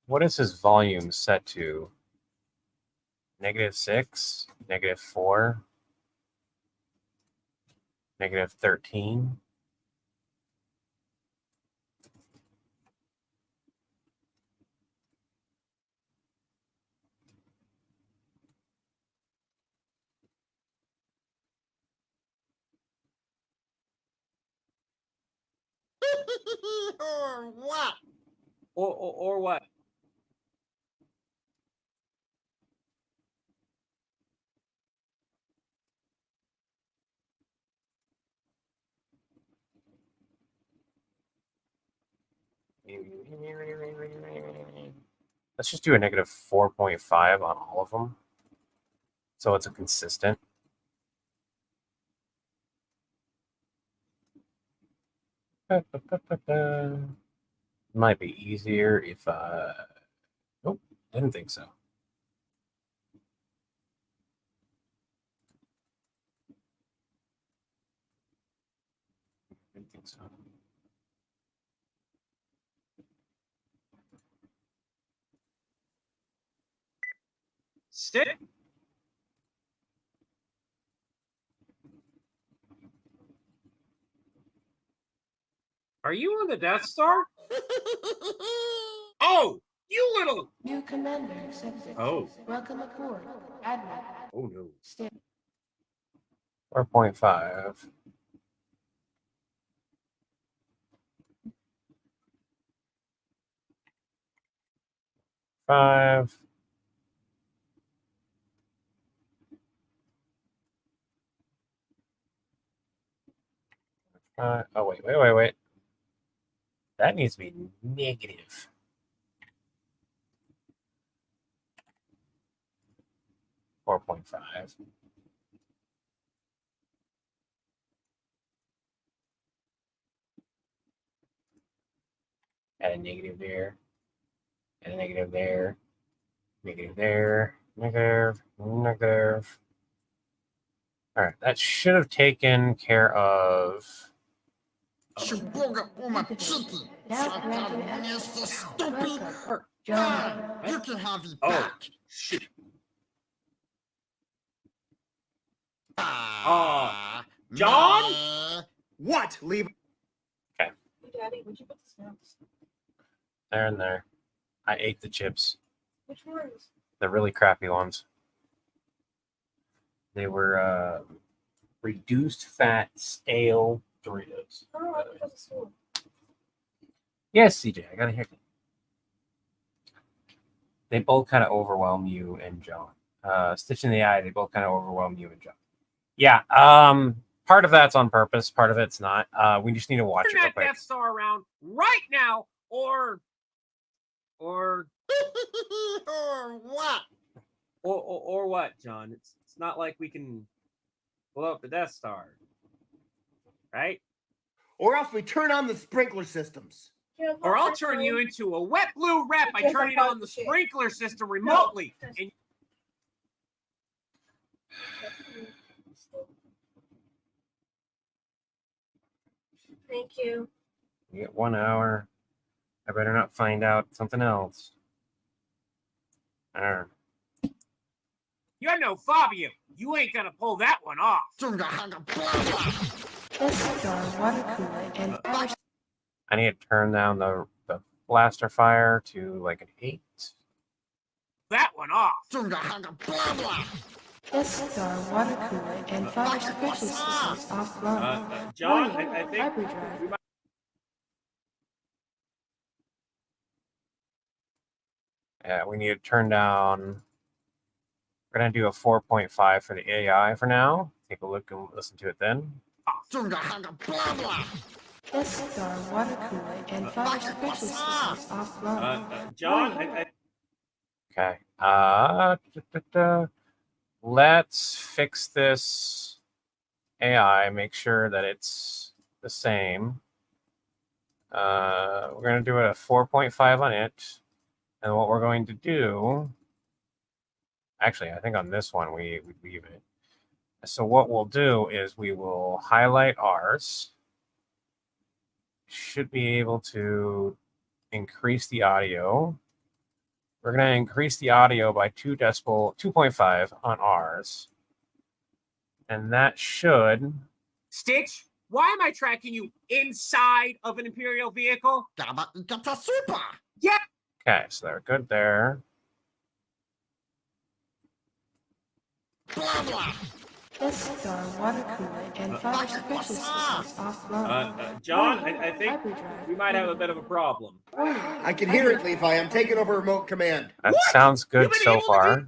What is his volume set to? -6, -4, -13. Or what? Or what? Let's just do a -4.5 on all of them. So it's a consistent. Might be easier if nope, didn't think so. Didn't think so. Stick. Are you on the Death Star? Oh, you little. New commander accepted. Oh. Welcome aboard, Admiral. Oh no. Stand 4.5. Five. Oh wait. That needs to be negative. -4.5. Add a negative there. Add a negative there. Negative there. Negative. All right, that should have taken care of. Shimboga umachiki. now granted Satanista access. stupid. Welcome, Ah, John. you can have it Oh. back. Shit. Ah, John? meh. What? Leave. Hey, Daddy, would you put the snacks? There and there. I ate the chips. Which ones? The really crappy ones. They were reduced fat, stale Doritos. Oh, I thought it was a school. Yes, CJ, I got a haircut. They both kind of overwhelm you and John. Stitch in the eye, they both kind of overwhelm you and John. Yeah, part of that's on purpose, part of it's not. We just need to watch Turn it real that quick. Death Star around right now, or Or what? Or what, John? It's not like we can blow up the Death Star. Right? Or else we turn on the sprinkler systems. or I'll turn you into a wet blue rat by turning on the sprinkler system remotely. And Thank you. You get 1 hour. I better not find out something else. Arr. You're no Fabio. You ain't gonna pull that one off. Tunga haga blah blah. Death Star water cooler and fire I need to turn down the blaster fire to like an 8. That one off. Tunga haga blah blah. Death Star water cooler and fire suppression systems offline. John, Warning, I think hyperdrive. we might. Yeah, we need to turn down. We're gonna do a 4.5 for the AI for now. Take a look and listen to it then. Tunga haga blah blah. Death Star water cooler and fire suppression systems offline. John, Warning, Okay. Let's fix this AI. Make sure that it's the same. We're gonna do it a 4.5 on it, and what we're going to do. Actually, I think on this one we leave it. So what we'll do is we will highlight ours. Should be able to increase the audio. We're going to increase the audio by 2.5 on ours. And that should. Stitch, why am I tracking you inside of an Imperial vehicle? Gaba ikata super. Yeah. Okay, so they're good there. Blah blah. Death Star water cooler and fire suppression systems offline. John, I think Hyperdrive. we might have a bit of a problem. Warning, I can hear it, Levi. I'm taking over remote command. That sounds good You've been so able to far.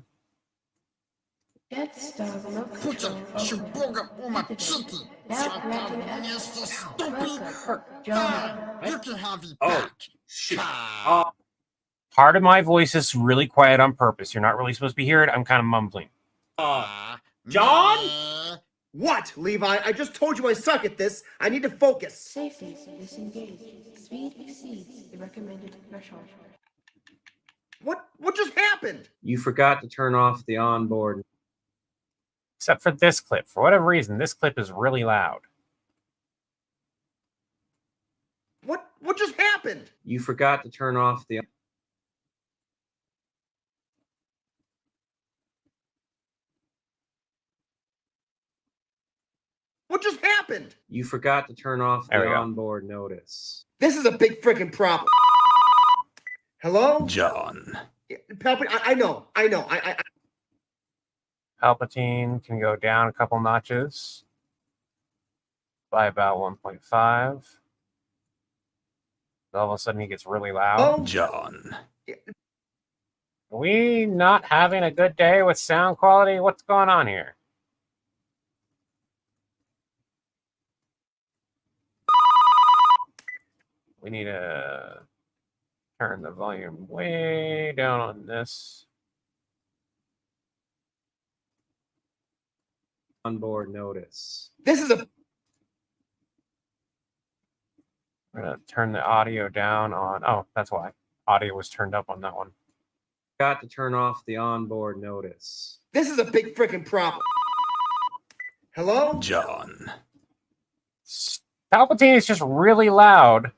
Death Star remote Pucha control shiboga uma chiki. Now granted Satanistas stupid. Welcome, Fine. John. You can have it Oh, back. shoot. Ah. Part of my voice is really quiet on purpose. You're not really supposed to be hearing it. I'm kind of mumbling. John? Meh. What, Levi? I just told you I suck at this. I need to focus. Safety disengaged. Speed exceeds the recommended threshold. What just happened? You forgot to turn off the onboard. Except for this clip. For whatever reason, this clip is really loud. What just happened? You forgot to turn off the. What just happened? You forgot to turn off the There we go. onboard notice. This is a big freaking problem. Hello? John. Palpatine, I know. I Palpatine can go down a couple notches by about 1.5. All of a sudden, he gets really loud. Oh, John. Are we not having a good day with sound quality? What's going on here? We need to turn the volume way down on this. Onboard notice. this is a We're going to turn the audio down on. Oh, that's why. Audio was turned up on that one. Got to turn off the onboard notice. this is a big freaking problem. Hello? John. Palpatine is just really loud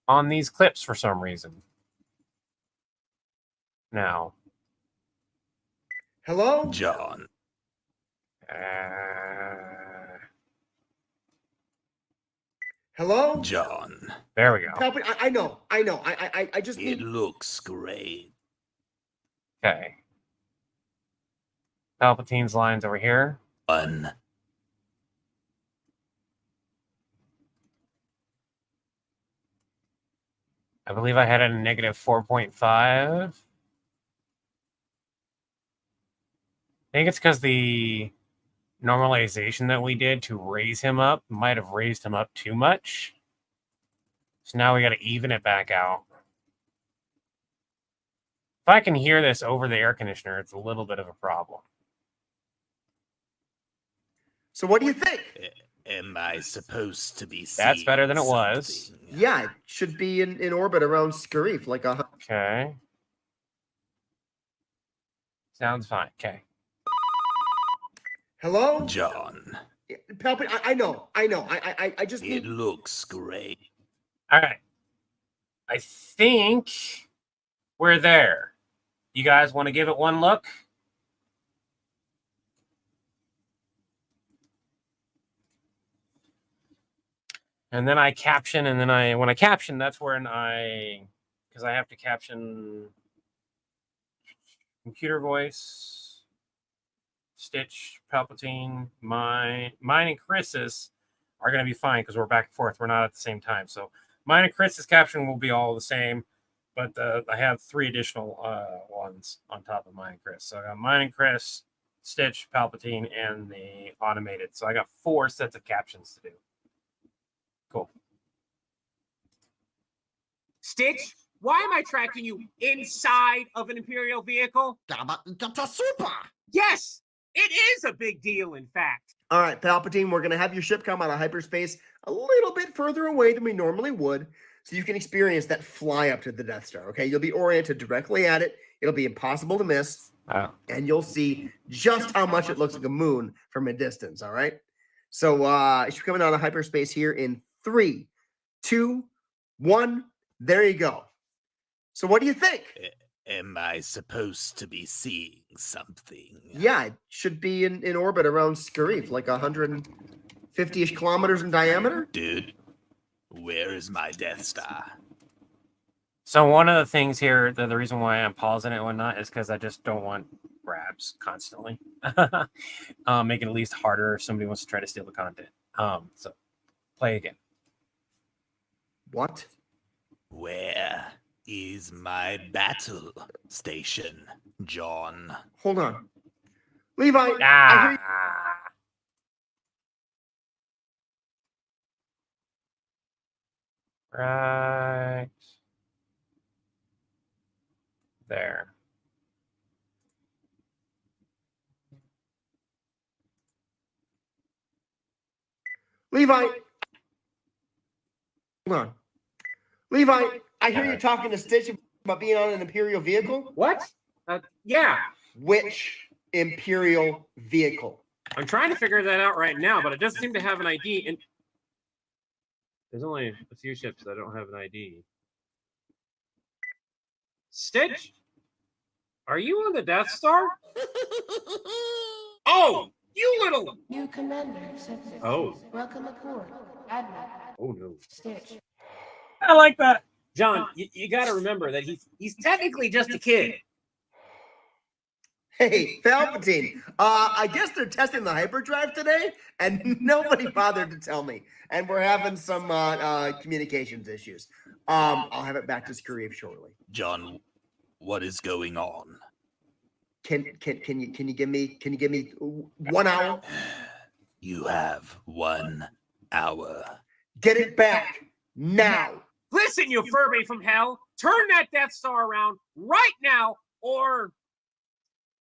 on these clips for some reason. Now. Hello? John. Hello? John. There we go. Palpatine, I know. I just It need. looks great. Okay. Palpatine's lines over here. One. I believe I had a negative 4.5. I think it's because the normalization that we did to raise him up might have raised him up too much. So now we got to even it back out. If I can hear this over the air conditioner, it's a little bit of a problem. So what do you think? Am I supposed to be That's seeing better than it was. something? Yeah, it should be in orbit around Scarif, like a. Okay. Sounds fine. Okay. Hello? John. Palpatine, I know. I just It need. looks great. All right. I think we're there. You guys want to give it one look? And then I caption, and then when I caption, that's when because I have to caption computer voice, Stitch, Palpatine, mine and Chris's are going to be fine because we're back and forth. We're not at the same time. So mine and Chris's caption will be all the same, but I have 3 additional ones on top of mine and Chris. So I got mine and Chris, Stitch, Palpatine, and the automated. So I got 4 sets of captions to do. Cool. Stitch, why am I tracking you inside of an Imperial vehicle? Super. Yes, it is a big deal, in fact. All right, Palpatine, we're going to have your ship come out of hyperspace a little bit further away than we normally would, so you can experience that fly up to the Death Star, okay? You'll be oriented directly at it. It'll be impossible to miss, and you'll see just how much it looks like a moon from a distance, all right? So it's coming out of hyperspace here in 3, 2, 1. There you go. So what do you think? Am I supposed to be seeing something? Yeah, it should be in orbit around Scarif, like 150-ish kilometers in diameter. Dude, where is my Death Star? So one of the things here, the reason why I'm pausing it and whatnot is because I just don't want grabs constantly. Make it at least harder if somebody wants to try to steal the content. So play again. What? Where is my battle station, John? Hold on. Levi, I hear you. Right there. Levi. Hold on. Levi, I hear you talking to Stitch about being on an Imperial vehicle. What? Yeah, Which Imperial vehicle? I'm trying to figure that out right now, but it doesn't seem to have an ID. And there's only a few ships that don't have an ID. Stitch, are you on the Death Star? Oh, you little. New commander accepted. Oh. Welcome aboard, Admiral Oh no. Stitch. I like that. John, you got to remember that he's technically just a kid. Hey, Palpatine. I guess they're testing the hyperdrive today, and nobody bothered to tell me. And we're having some communications issues. I'll have it back to Scarif shortly. John, what is going on? Can you give me 1 hour? You have 1 hour. Get it back now. Listen, you Furby from hell, turn that Death Star around right now, or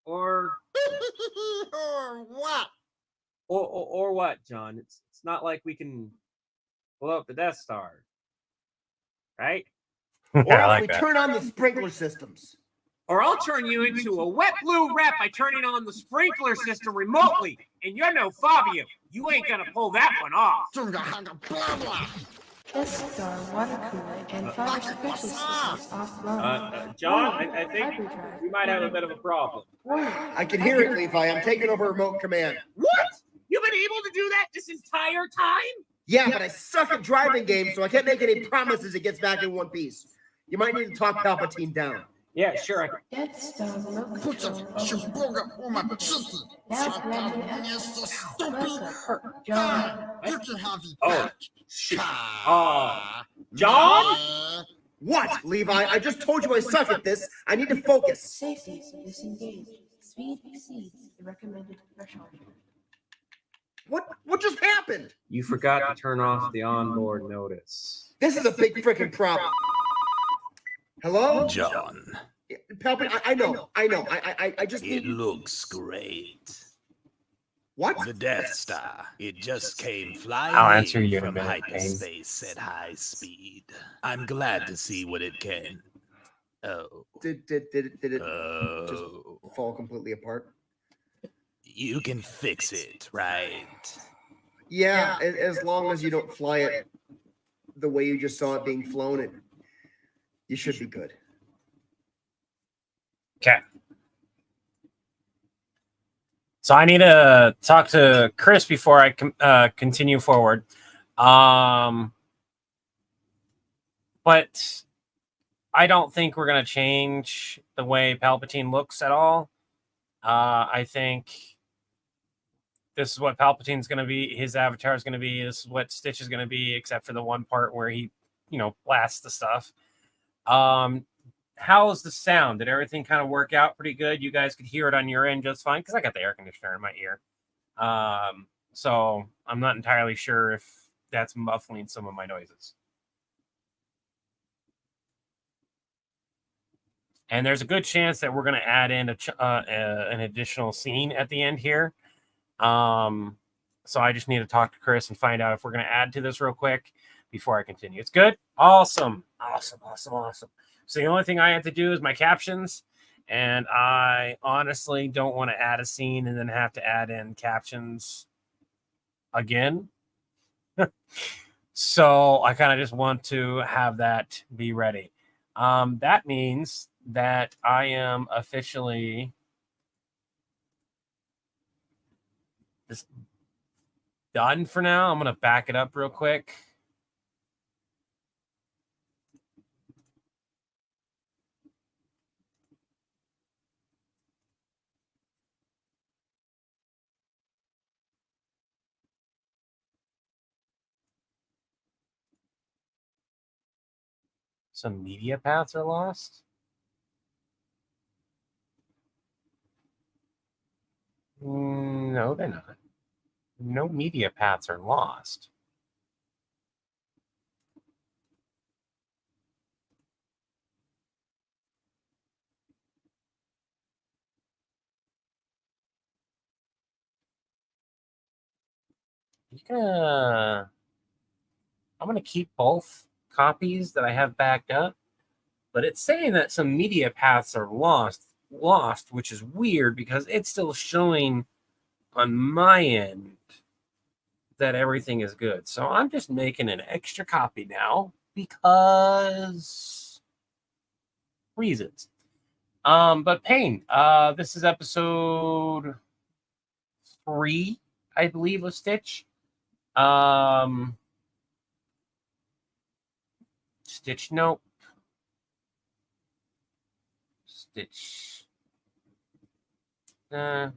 Or what? Or what, John? It's not like we can blow up the Death Star, right? Or I else like we that. turn on the sprinkler systems. or I'll turn you into a wet blue rat by turning on the sprinkler system remotely. And you're no Fabio. You ain't gonna pull that one off. Blah, blah. Death Star water cooler and fire suppression systems offline. John, I think we might have a bit of a problem. Warning. I can hear it, Levi. I'm taking over remote command. What? You've been able to do that this entire time? Yeah, but I suck at driving games, so I can't make any promises it gets back in one piece. You might need to talk Palpatine down. Yeah, sure. Death Star remote Pucha, control. shibboga umachiki. Now granted Satanista stupid. Welcome, John. You can have it Oh, back. shit. Ka- John? me- What, Levi? I just told you I suck at this. I need to focus. Safety disengaged. Speed exceeds the recommended threshold. What just happened? You forgot to turn off the onboard notice. This is a big freaking problem. Hello? John, Palpatine, I know. I just it need... looks great. What? The Death Star. It just came flying I'll answer in you in a from minute, Payne. hyperspace at high speed. I'm glad to see what it can. Oh. Did it just Oh. fall completely apart? You can fix it, right? Yeah, as long as you don't fly it the way you just saw it being flown, you should be good. Okay. So I need to talk to Chris before I continue forward. But I don't think we're going to change the way Palpatine looks at all. I think this is what Palpatine's going to be. His avatar is going to be. This is what Stitch is going to be, except for the one part where he, blasts the stuff. How's the sound? Did everything kind of work out pretty good? You guys could hear it on your end just fine because I got the air conditioner in my ear. So I'm not entirely sure if that's muffling some of my noises. And there's a good chance that we're going to add in an additional scene at the end here. So I just need to talk to Chris and find out if we're going to add to this real quick before I continue. It's good? Awesome. So the only thing I have to do is my captions, and I honestly don't want to add a scene and then have to add in captions again. So I kind of just want to have that be ready. That means that I am officially just done for now. I'm going to back it up real quick. Some media paths are lost. No, they're not. No media paths are lost. I'm gonna keep both copies that I have backed up, but it's saying that some media paths are lost, which is weird because it's still showing on my end that everything is good. So I'm just making an extra copy now because reasons. But Pain, this is episode 3, I believe, of Stitch. Stitch, nope. Stitch 3.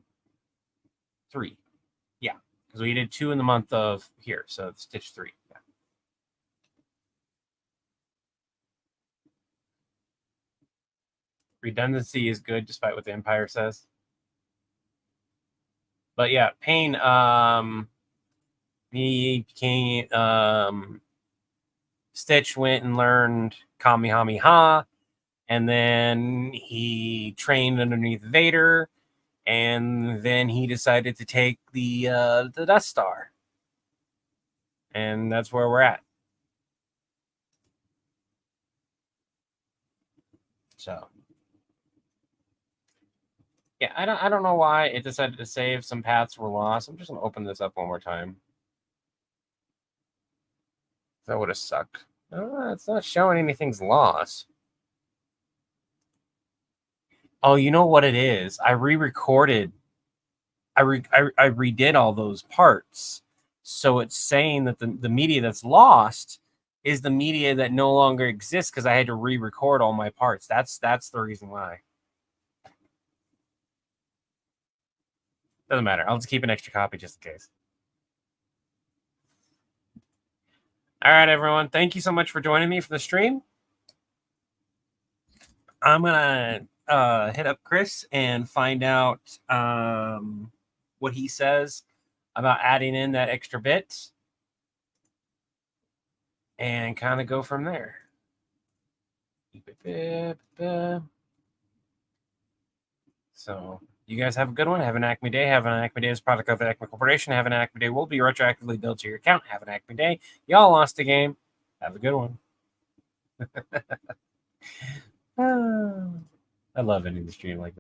Yeah, because we did 2 in the month of here, so it's Stitch 3. Yeah. Redundancy is good despite what the Empire says. But yeah, Pain, he became Stitch went and learned Kamehameha, and then he trained underneath Vader, and then he decided to take the Death Star, and that's where we're at. So yeah, I don't know why it decided to save some paths were lost. I'm just gonna open this up one more time. That would have sucked. It's not showing anything's lost. Oh, you know what it is? I re-recorded. I redid all those parts. So it's saying that the media that's lost is the media that no longer exists because I had to re-record all my parts. That's the reason why. Doesn't matter. I'll just keep an extra copy just in case. All right, everyone. Thank you so much for joining me for the stream. I'm going to hit up Chris and find out what he says about adding in that extra bit and kind of go from there. So you guys have a good one. Have an Acme day. Have an Acme day as product of the Acme Corporation. Have an Acme day will be retroactively billed to your account. Have an Acme day. Y'all lost the game. Have a good one. I love ending the stream like that.